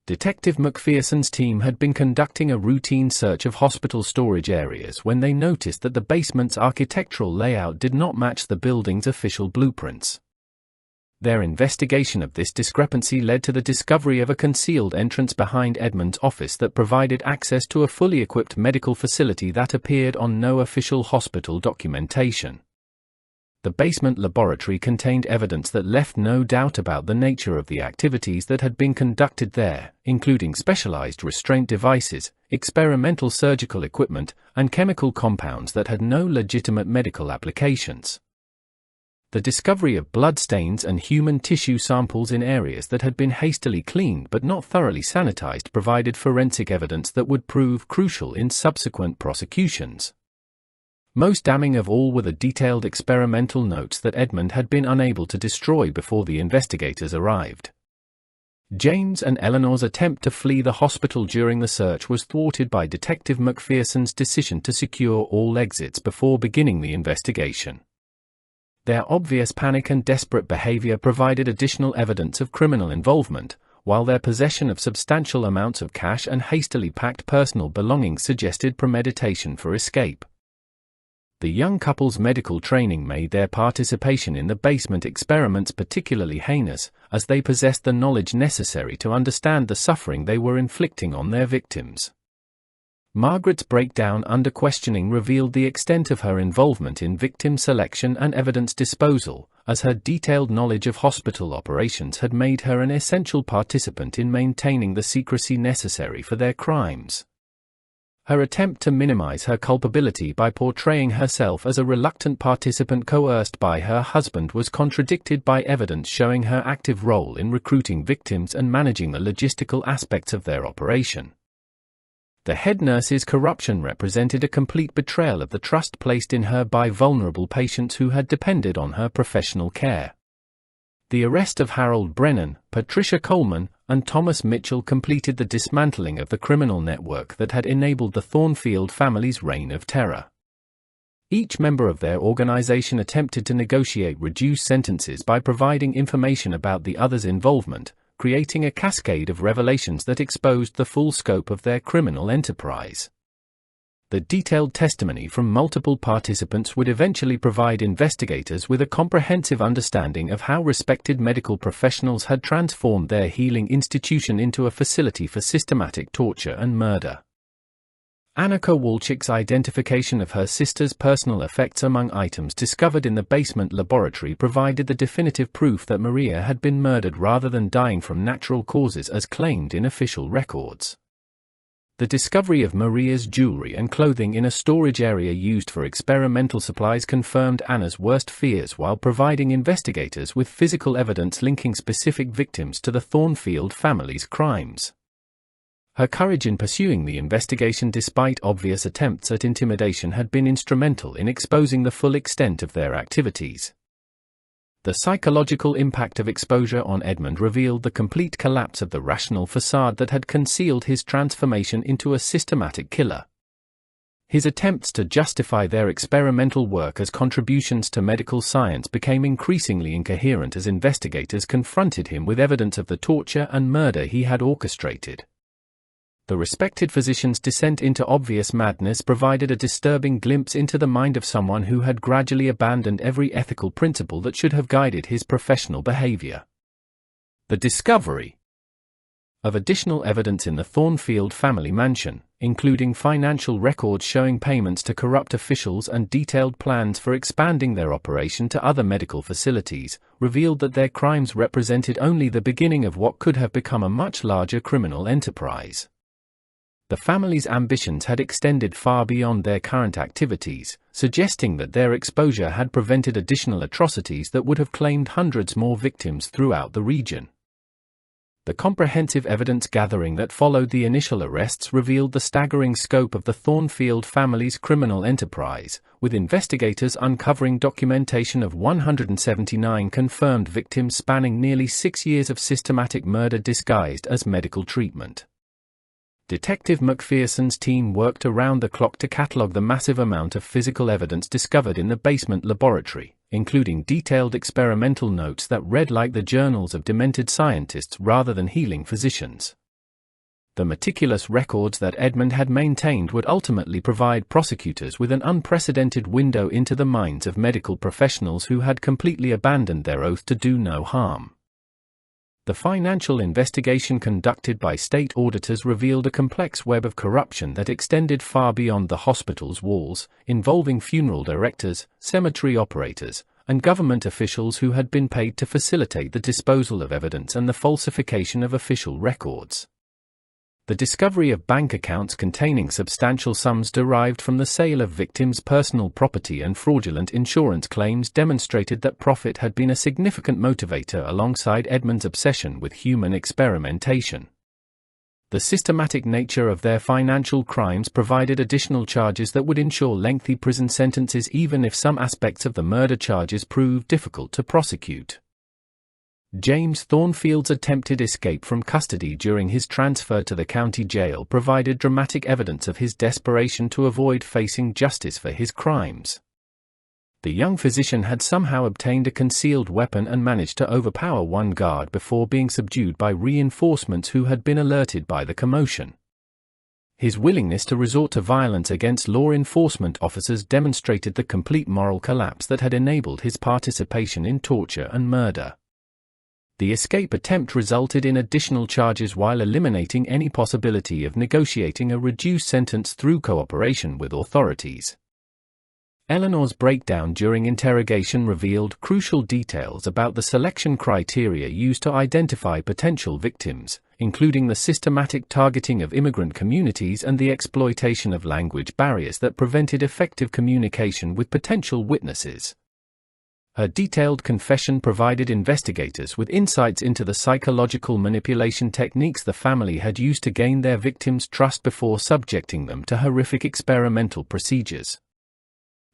A: Detective McPherson's team had been conducting a routine search of hospital storage areas when they noticed that the basement's architectural layout did not match the building's official blueprints. Their investigation of this discrepancy led to the discovery of a concealed entrance behind Edmund's office that provided access to a fully equipped medical facility that appeared on no official hospital documentation. The basement laboratory contained evidence that left no doubt about the nature of the activities that had been conducted there, including specialized restraint devices, experimental surgical equipment, and chemical compounds that had no legitimate medical applications. The discovery of bloodstains and human tissue samples in areas that had been hastily cleaned but not thoroughly sanitized provided forensic evidence that would prove crucial in subsequent prosecutions. Most damning of all were the detailed experimental notes that Edmund had been unable to destroy before the investigators arrived. James and Eleanor's attempt to flee the hospital during the search was thwarted by Detective McPherson's decision to secure all exits before beginning the investigation. Their obvious panic and desperate behavior provided additional evidence of criminal involvement, while their possession of substantial amounts of cash and hastily packed personal belongings suggested premeditation for escape. The young couple's medical training made their participation in the basement experiments particularly heinous, as they possessed the knowledge necessary to understand the suffering they were inflicting on their victims. Margaret's breakdown under questioning revealed the extent of her involvement in victim selection and evidence disposal, as her detailed knowledge of hospital operations had made her an essential participant in maintaining the secrecy necessary for their crimes. Her attempt to minimize her culpability by portraying herself as a reluctant participant coerced by her husband was contradicted by evidence showing her active role in recruiting victims and managing the logistical aspects of their operation. The head nurse's corruption represented a complete betrayal of the trust placed in her by vulnerable patients who had depended on her professional care. The arrest of Harold Brennan, Patricia Coleman, and Thomas Mitchell completed the dismantling of the criminal network that had enabled the Thornfield family's reign of terror. Each member of their organization attempted to negotiate reduced sentences by providing information about the other's involvement, creating a cascade of revelations that exposed the full scope of their criminal enterprise. The detailed testimony from multiple participants would eventually provide investigators with a comprehensive understanding of how respected medical professionals had transformed their healing institution into a facility for systematic torture and murder. Anna Kowalczyk's identification of her sister's personal effects among items discovered in the basement laboratory provided the definitive proof that Maria had been murdered rather than dying from natural causes as claimed in official records. The discovery of Maria's jewelry and clothing in a storage area used for experimental supplies confirmed Anna's worst fears while providing investigators with physical evidence linking specific victims to the Thornfield family's crimes. Her courage in pursuing the investigation despite obvious attempts at intimidation had been instrumental in exposing the full extent of their activities. The psychological impact of exposure on Edmund revealed the complete collapse of the rational facade that had concealed his transformation into a systematic killer. His attempts to justify their experimental work as contributions to medical science became increasingly incoherent as investigators confronted him with evidence of the torture and murder he had orchestrated. The respected physician's descent into obvious madness provided a disturbing glimpse into the mind of someone who had gradually abandoned every ethical principle that should have guided his professional behavior. The discovery of additional evidence in the Thornfield family mansion, including financial records showing payments to corrupt officials and detailed plans for expanding their operation to other medical facilities, revealed that their crimes represented only the beginning of what could have become a much larger criminal enterprise. The family's ambitions had extended far beyond their current activities, suggesting that their exposure had prevented additional atrocities that would have claimed hundreds more victims throughout the region. The comprehensive evidence gathering that followed the initial arrests revealed the staggering scope of the Thornfield family's criminal enterprise, with investigators uncovering documentation of 179 confirmed victims spanning nearly 6 years of systematic murder disguised as medical treatment. Detective McPherson's team worked around the clock to catalog the massive amount of physical evidence discovered in the basement laboratory, including detailed experimental notes that read like the journals of demented scientists rather than healing physicians. The meticulous records that Edmund had maintained would ultimately provide prosecutors with an unprecedented window into the minds of medical professionals who had completely abandoned their oath to do no harm. The financial investigation conducted by state auditors revealed a complex web of corruption that extended far beyond the hospital's walls, involving funeral directors, cemetery operators, and government officials who had been paid to facilitate the disposal of evidence and the falsification of official records. The discovery of bank accounts containing substantial sums derived from the sale of victims' personal property and fraudulent insurance claims demonstrated that profit had been a significant motivator alongside Edmund's obsession with human experimentation. The systematic nature of their financial crimes provided additional charges that would ensure lengthy prison sentences even if some aspects of the murder charges proved difficult to prosecute. James Thornfield's attempted escape from custody during his transfer to the county jail provided dramatic evidence of his desperation to avoid facing justice for his crimes. The young physician had somehow obtained a concealed weapon and managed to overpower one guard before being subdued by reinforcements who had been alerted by the commotion. His willingness to resort to violence against law enforcement officers demonstrated the complete moral collapse that had enabled his participation in torture and murder. The escape attempt resulted in additional charges while eliminating any possibility of negotiating a reduced sentence through cooperation with authorities. Eleanor's breakdown during interrogation revealed crucial details about the selection criteria used to identify potential victims, including the systematic targeting of immigrant communities and the exploitation of language barriers that prevented effective communication with potential witnesses. Her detailed confession provided investigators with insights into the psychological manipulation techniques the family had used to gain their victims' trust before subjecting them to horrific experimental procedures.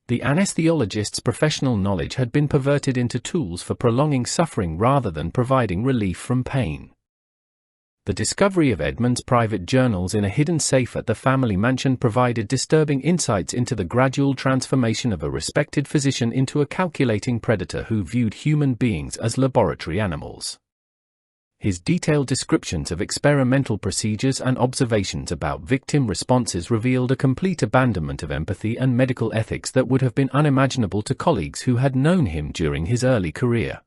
A: The anesthesiologist's professional knowledge had been perverted into tools for prolonging suffering rather than providing relief from pain. The discovery of Edmund's private journals in a hidden safe at the family mansion provided disturbing insights into the gradual transformation of a respected physician into a calculating predator who viewed human beings as laboratory animals. His detailed descriptions of experimental procedures and observations about victim responses revealed a complete abandonment of empathy and medical ethics that would have been unimaginable to colleagues who had known him during his early career.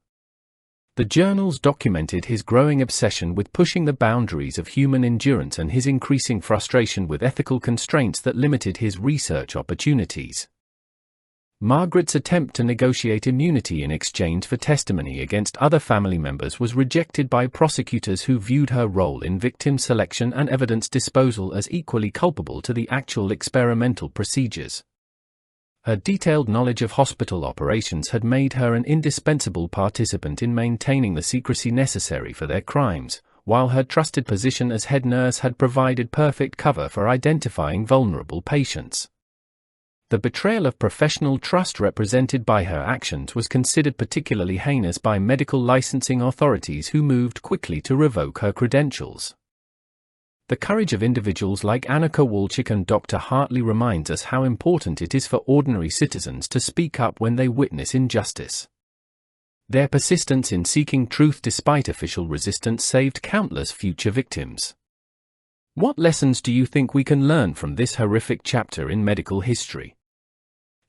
A: The journals documented his growing obsession with pushing the boundaries of human endurance and his increasing frustration with ethical constraints that limited his research opportunities. Margaret's attempt to negotiate immunity in exchange for testimony against other family members was rejected by prosecutors who viewed her role in victim selection and evidence disposal as equally culpable to the actual experimental procedures. Her detailed knowledge of hospital operations had made her an indispensable participant in maintaining the secrecy necessary for their crimes, while her trusted position as head nurse had provided perfect cover for identifying vulnerable patients. The betrayal of professional trust represented by her actions was considered particularly heinous by medical licensing authorities, who moved quickly to revoke her credentials. The courage of individuals like Anna Kowalczyk and Dr. Hartley reminds us how important it is for ordinary citizens to speak up when they witness injustice. Their persistence in seeking truth despite official resistance saved countless future victims. What lessons do you think we can learn from this horrific chapter in medical history?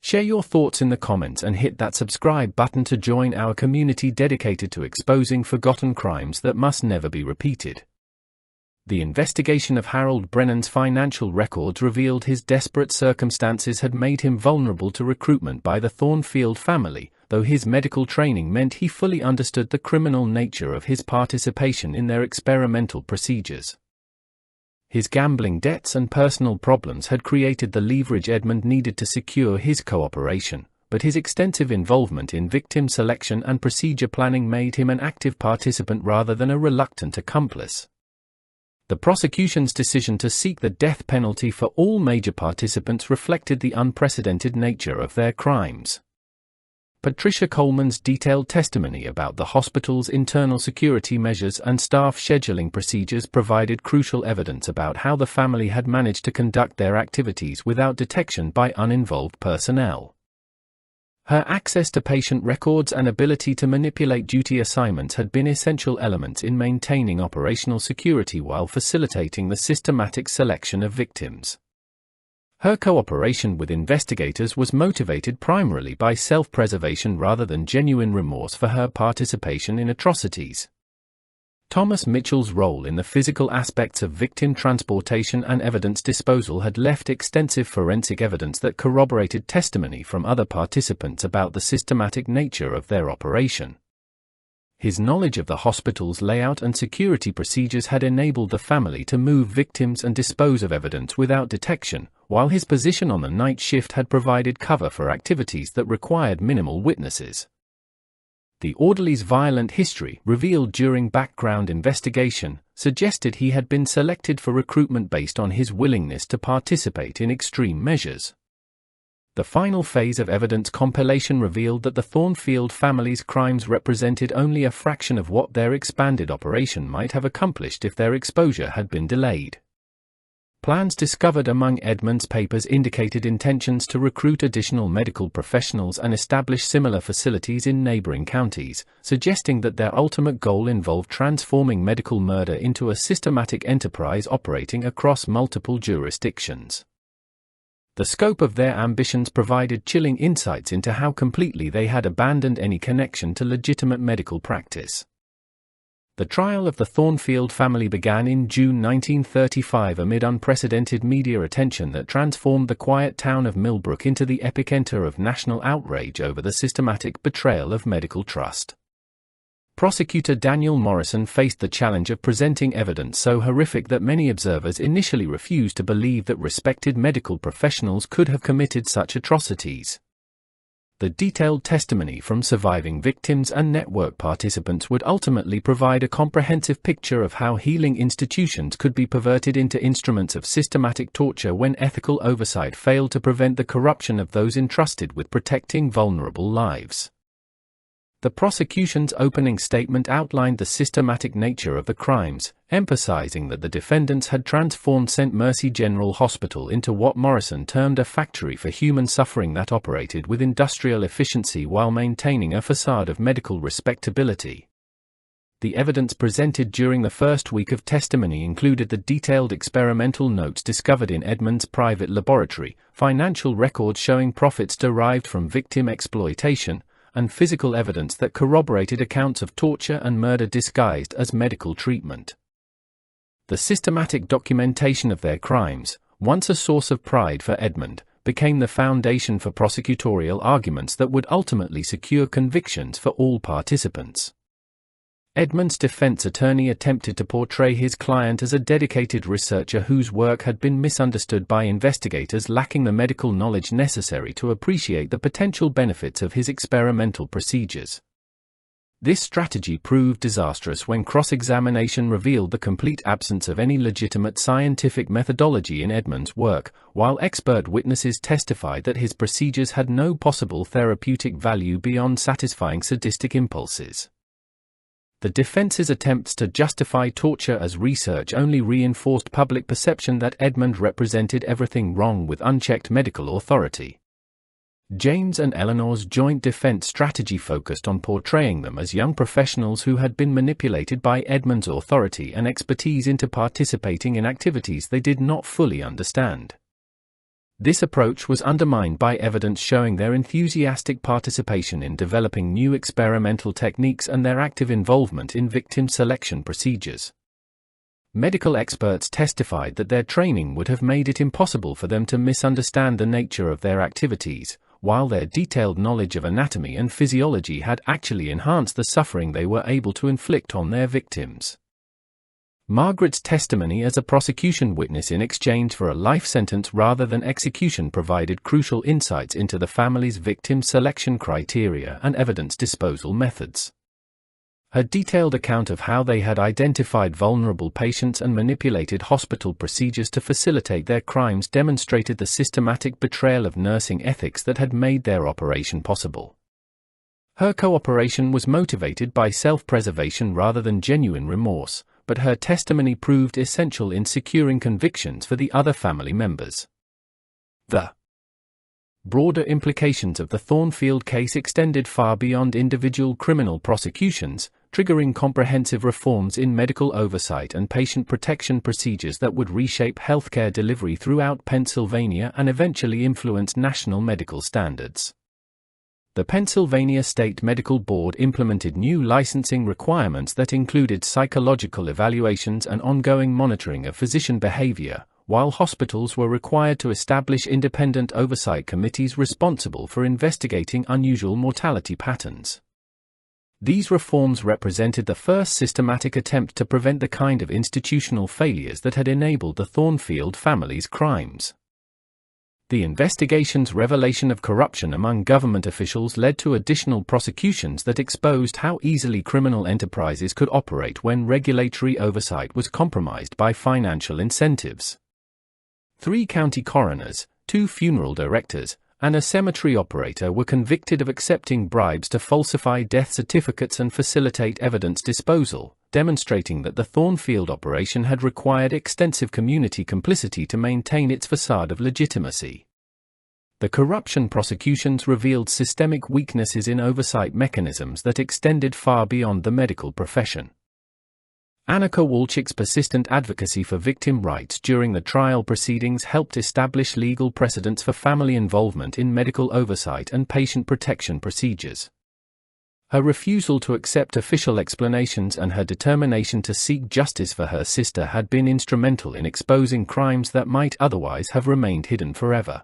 A: Share your thoughts in the comments and hit that subscribe button to join our community dedicated to exposing forgotten crimes that must never be repeated. The investigation of Harold Brennan's financial records revealed his desperate circumstances had made him vulnerable to recruitment by the Thornfield family, though his medical training meant he fully understood the criminal nature of his participation in their experimental procedures. His gambling debts and personal problems had created the leverage Edmund needed to secure his cooperation, but his extensive involvement in victim selection and procedure planning made him an active participant rather than a reluctant accomplice. The prosecution's decision to seek the death penalty for all major participants reflected the unprecedented nature of their crimes. Patricia Coleman's detailed testimony about the hospital's internal security measures and staff scheduling procedures provided crucial evidence about how the family had managed to conduct their activities without detection by uninvolved personnel. Her access to patient records and ability to manipulate duty assignments had been essential elements in maintaining operational security while facilitating the systematic selection of victims. Her cooperation with investigators was motivated primarily by self-preservation rather than genuine remorse for her participation in atrocities. Thomas Mitchell's role in the physical aspects of victim transportation and evidence disposal had left extensive forensic evidence that corroborated testimony from other participants about the systematic nature of their operation. His knowledge of the hospital's layout and security procedures had enabled the family to move victims and dispose of evidence without detection, while his position on the night shift had provided cover for activities that required minimal witnesses. The orderly's violent history, revealed during background investigation, suggested he had been selected for recruitment based on his willingness to participate in extreme measures. The final phase of evidence compilation revealed that the Thornfield family's crimes represented only a fraction of what their expanded operation might have accomplished if their exposure had been delayed. Plans discovered among Edmund's papers indicated intentions to recruit additional medical professionals and establish similar facilities in neighboring counties, suggesting that their ultimate goal involved transforming medical murder into a systematic enterprise operating across multiple jurisdictions. The scope of their ambitions provided chilling insights into how completely they had abandoned any connection to legitimate medical practice. The trial of the Thornfield family began in June 1935 amid unprecedented media attention that transformed the quiet town of Millbrook into the epicenter of national outrage over the systematic betrayal of medical trust. Prosecutor Daniel Morrison faced the challenge of presenting evidence so horrific that many observers initially refused to believe that respected medical professionals could have committed such atrocities. The detailed testimony from surviving victims and network participants would ultimately provide a comprehensive picture of how healing institutions could be perverted into instruments of systematic torture when ethical oversight failed to prevent the corruption of those entrusted with protecting vulnerable lives. The prosecution's opening statement outlined the systematic nature of the crimes, emphasizing that the defendants had transformed St. Mercy General Hospital into what Morrison termed a factory for human suffering that operated with industrial efficiency while maintaining a facade of medical respectability. The evidence presented during the first week of testimony included the detailed experimental notes discovered in Edmund's private laboratory, financial records showing profits derived from victim exploitation, and physical evidence that corroborated accounts of torture and murder disguised as medical treatment. The systematic documentation of their crimes, once a source of pride for Edmund, became the foundation for prosecutorial arguments that would ultimately secure convictions for all participants. Edmund's defense attorney attempted to portray his client as a dedicated researcher whose work had been misunderstood by investigators lacking the medical knowledge necessary to appreciate the potential benefits of his experimental procedures. This strategy proved disastrous when cross-examination revealed the complete absence of any legitimate scientific methodology in Edmund's work, while expert witnesses testified that his procedures had no possible therapeutic value beyond satisfying sadistic impulses. The defense's attempts to justify torture as research only reinforced public perception that Edmund represented everything wrong with unchecked medical authority. James and Eleanor's joint defense strategy focused on portraying them as young professionals who had been manipulated by Edmund's authority and expertise into participating in activities they did not fully understand. This approach was undermined by evidence showing their enthusiastic participation in developing new experimental techniques and their active involvement in victim selection procedures. Medical experts testified that their training would have made it impossible for them to misunderstand the nature of their activities, while their detailed knowledge of anatomy and physiology had actually enhanced the suffering they were able to inflict on their victims. Margaret's testimony as a prosecution witness in exchange for a life sentence rather than execution provided crucial insights into the family's victim selection criteria and evidence disposal methods. Her detailed account of how they had identified vulnerable patients and manipulated hospital procedures to facilitate their crimes demonstrated the systematic betrayal of nursing ethics that had made their operation possible. Her cooperation was motivated by self-preservation rather than genuine remorse, but her testimony proved essential in securing convictions for the other family members. The broader implications of the Thornfield case extended far beyond individual criminal prosecutions, triggering comprehensive reforms in medical oversight and patient protection procedures that would reshape healthcare delivery throughout Pennsylvania and eventually influence national medical standards. The Pennsylvania State Medical Board implemented new licensing requirements that included psychological evaluations and ongoing monitoring of physician behavior, while hospitals were required to establish independent oversight committees responsible for investigating unusual mortality patterns. These reforms represented the first systematic attempt to prevent the kind of institutional failures that had enabled the Thornfield family's crimes. The investigation's revelation of corruption among government officials led to additional prosecutions that exposed how easily criminal enterprises could operate when regulatory oversight was compromised by financial incentives. 3 county coroners, 2 funeral directors, and a cemetery operator were convicted of accepting bribes to falsify death certificates and facilitate evidence disposal, demonstrating that the Thornfield operation had required extensive community complicity to maintain its facade of legitimacy. The corruption prosecutions revealed systemic weaknesses in oversight mechanisms that extended far beyond the medical profession. Annika Walchick's persistent advocacy for victim rights during the trial proceedings helped establish legal precedents for family involvement in medical oversight and patient protection procedures. Her refusal to accept official explanations and her determination to seek justice for her sister had been instrumental in exposing crimes that might otherwise have remained hidden forever.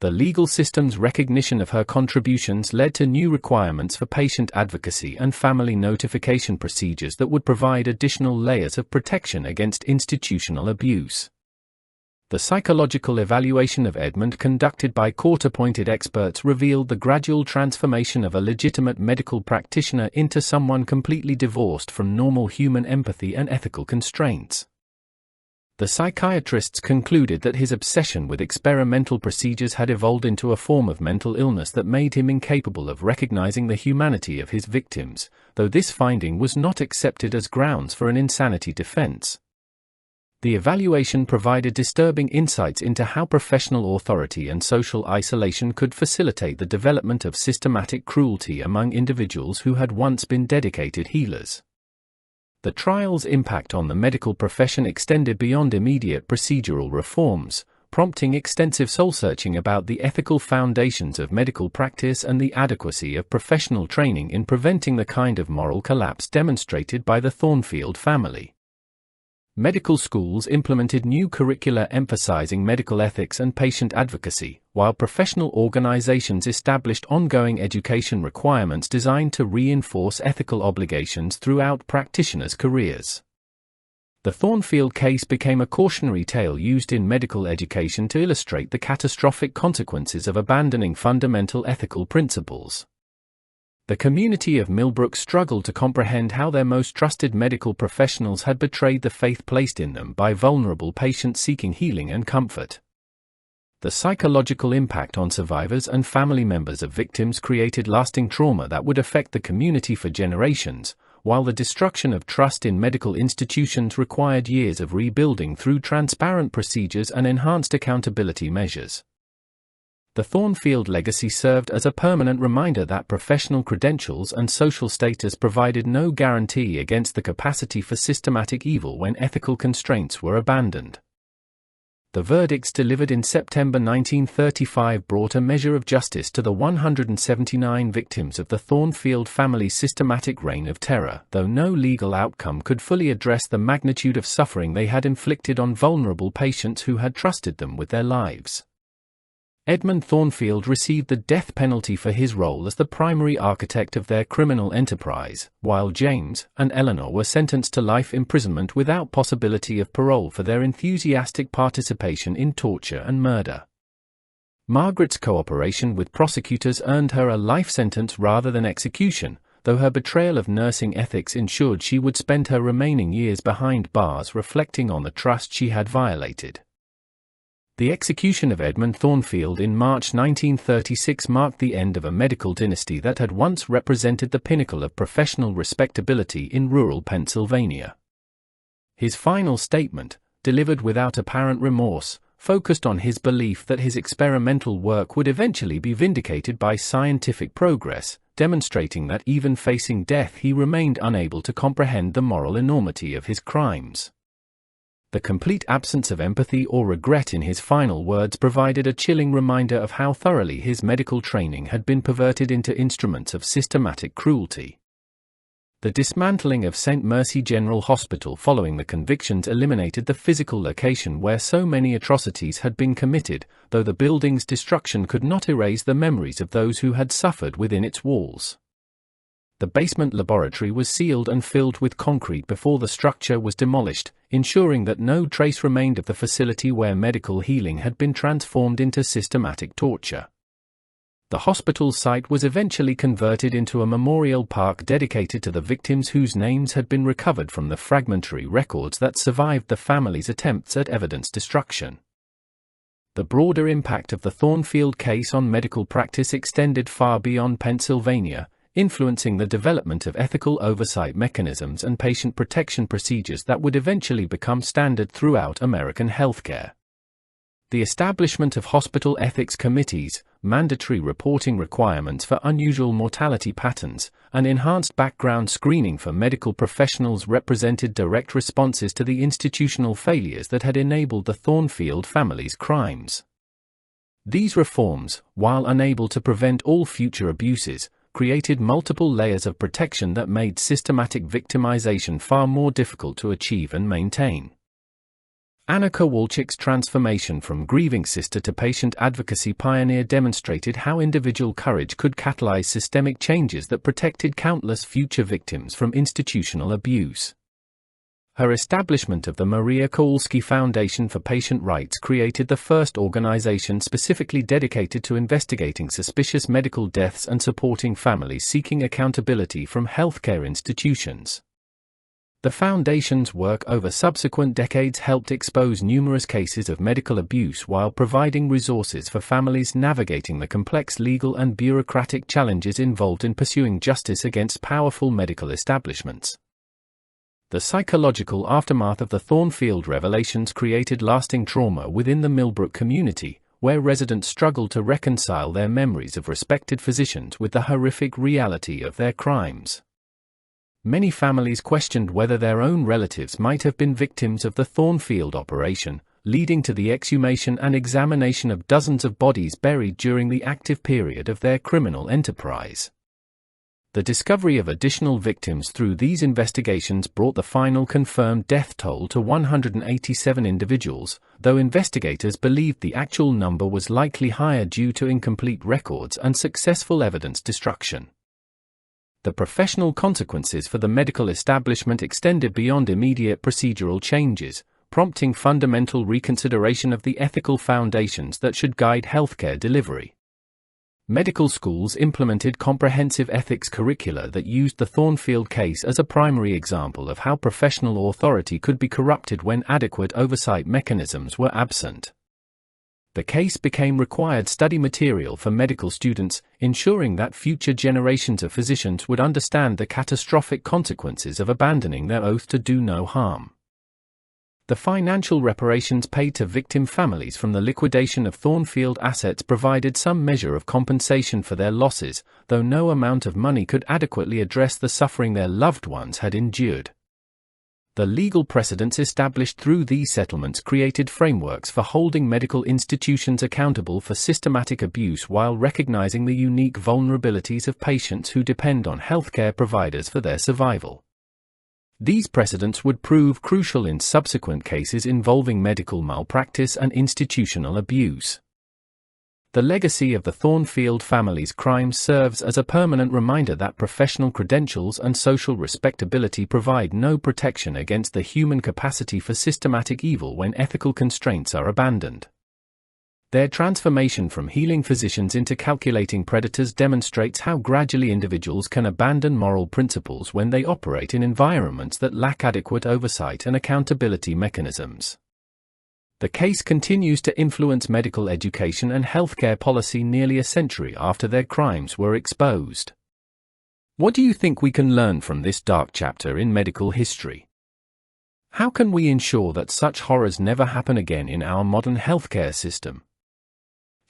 A: The legal system's recognition of her contributions led to new requirements for patient advocacy and family notification procedures that would provide additional layers of protection against institutional abuse. The psychological evaluation of Edmund conducted by court-appointed experts revealed the gradual transformation of a legitimate medical practitioner into someone completely divorced from normal human empathy and ethical constraints. The psychiatrists concluded that his obsession with experimental procedures had evolved into a form of mental illness that made him incapable of recognizing the humanity of his victims, though this finding was not accepted as grounds for an insanity defense. The evaluation provided disturbing insights into how professional authority and social isolation could facilitate the development of systematic cruelty among individuals who had once been dedicated healers. The trial's impact on the medical profession extended beyond immediate procedural reforms, prompting extensive soul-searching about the ethical foundations of medical practice and the adequacy of professional training in preventing the kind of moral collapse demonstrated by the Thornfield family. Medical schools implemented new curricula emphasizing medical ethics and patient advocacy, while professional organizations established ongoing education requirements designed to reinforce ethical obligations throughout practitioners' careers. The Thornfield case became a cautionary tale used in medical education to illustrate the catastrophic consequences of abandoning fundamental ethical principles. The community of Millbrook struggled to comprehend how their most trusted medical professionals had betrayed the faith placed in them by vulnerable patients seeking healing and comfort. The psychological impact on survivors and family members of victims created lasting trauma that would affect the community for generations, while the destruction of trust in medical institutions required years of rebuilding through transparent procedures and enhanced accountability measures. The Thornfield legacy served as a permanent reminder that professional credentials and social status provided no guarantee against the capacity for systematic evil when ethical constraints were abandoned. The verdicts delivered in September 1935 brought a measure of justice to the 179 victims of the Thornfield family's systematic reign of terror, though no legal outcome could fully address the magnitude of suffering they had inflicted on vulnerable patients who had trusted them with their lives. Edmund Thornfield received the death penalty for his role as the primary architect of their criminal enterprise, while James and Eleanor were sentenced to life imprisonment without possibility of parole for their enthusiastic participation in torture and murder. Margaret's cooperation with prosecutors earned her a life sentence rather than execution, though her betrayal of nursing ethics ensured she would spend her remaining years behind bars reflecting on the trust she had violated. The execution of Edmund Thornfield in March 1936 marked the end of a medical dynasty that had once represented the pinnacle of professional respectability in rural Pennsylvania. His final statement, delivered without apparent remorse, focused on his belief that his experimental work would eventually be vindicated by scientific progress, demonstrating that even facing death he remained unable to comprehend the moral enormity of his crimes. The complete absence of empathy or regret in his final words provided a chilling reminder of how thoroughly his medical training had been perverted into instruments of systematic cruelty. The dismantling of St. Mercy General Hospital following the convictions eliminated the physical location where so many atrocities had been committed, though the building's destruction could not erase the memories of those who had suffered within its walls. The basement laboratory was sealed and filled with concrete before the structure was demolished, ensuring that no trace remained of the facility where medical healing had been transformed into systematic torture. The hospital site was eventually converted into a memorial park dedicated to the victims whose names had been recovered from the fragmentary records that survived the family's attempts at evidence destruction. The broader impact of the Thornfield case on medical practice extended far beyond Pennsylvania, influencing the development of ethical oversight mechanisms and patient protection procedures that would eventually become standard throughout American healthcare. The establishment of hospital ethics committees, mandatory reporting requirements for unusual mortality patterns, and enhanced background screening for medical professionals represented direct responses to the institutional failures that had enabled the Thornfield family's crimes. These reforms, while unable to prevent all future abuses, created multiple layers of protection that made systematic victimization far more difficult to achieve and maintain. Anna Kowalczyk's transformation from grieving sister to patient advocacy pioneer demonstrated how individual courage could catalyze systemic changes that protected countless future victims from institutional abuse. Her establishment of the Maria Kowalski Foundation for Patient Rights created the first organization specifically dedicated to investigating suspicious medical deaths and supporting families seeking accountability from healthcare institutions. The Foundation's work over subsequent decades helped expose numerous cases of medical abuse while providing resources for families navigating the complex legal and bureaucratic challenges involved in pursuing justice against powerful medical establishments. The psychological aftermath of the Thornfield revelations created lasting trauma within the Millbrook community, where residents struggled to reconcile their memories of respected physicians with the horrific reality of their crimes. Many families questioned whether their own relatives might have been victims of the Thornfield operation, leading to the exhumation and examination of dozens of bodies buried during the active period of their criminal enterprise. The discovery of additional victims through these investigations brought the final confirmed death toll to 187 individuals, though investigators believed the actual number was likely higher due to incomplete records and successful evidence destruction. The professional consequences for the medical establishment extended beyond immediate procedural changes, prompting fundamental reconsideration of the ethical foundations that should guide healthcare delivery. Medical schools implemented comprehensive ethics curricula that used the Thornfield case as a primary example of how professional authority could be corrupted when adequate oversight mechanisms were absent. The case became required study material for medical students, ensuring that future generations of physicians would understand the catastrophic consequences of abandoning their oath to do no harm. The financial reparations paid to victim families from the liquidation of Thornfield assets provided some measure of compensation for their losses, though no amount of money could adequately address the suffering their loved ones had endured. The legal precedents established through these settlements created frameworks for holding medical institutions accountable for systematic abuse while recognizing the unique vulnerabilities of patients who depend on healthcare providers for their survival. These precedents would prove crucial in subsequent cases involving medical malpractice and institutional abuse. The legacy of the Thornfield family's crimes serves as a permanent reminder that professional credentials and social respectability provide no protection against the human capacity for systematic evil when ethical constraints are abandoned. Their transformation from healing physicians into calculating predators demonstrates how gradually individuals can abandon moral principles when they operate in environments that lack adequate oversight and accountability mechanisms. The case continues to influence medical education and healthcare policy nearly a century after their crimes were exposed. What do you think we can learn from this dark chapter in medical history? How can we ensure that such horrors never happen again in our modern healthcare system?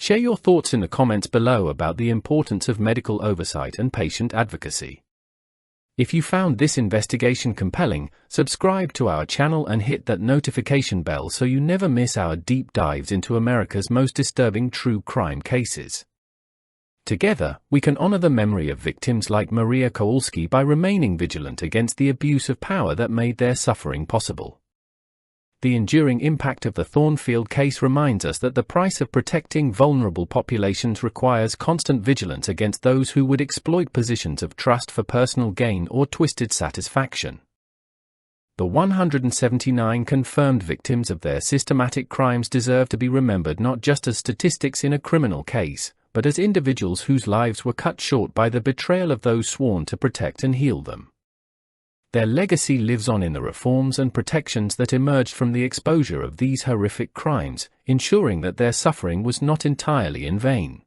A: Share your thoughts in the comments below about the importance of medical oversight and patient advocacy. If you found this investigation compelling, subscribe to our channel and hit that notification bell so you never miss our deep dives into America's most disturbing true crime cases. Together, we can honor the memory of victims like Maria Kowalski by remaining vigilant against the abuse of power that made their suffering possible. The enduring impact of the Thornfield case reminds us that the price of protecting vulnerable populations requires constant vigilance against those who would exploit positions of trust for personal gain or twisted satisfaction. The 179 confirmed victims of their systematic crimes deserve to be remembered not just as statistics in a criminal case, but as individuals whose lives were cut short by the betrayal of those sworn to protect and heal them. Their legacy lives on in the reforms and protections that emerged from the exposure of these horrific crimes, ensuring that their suffering was not entirely in vain.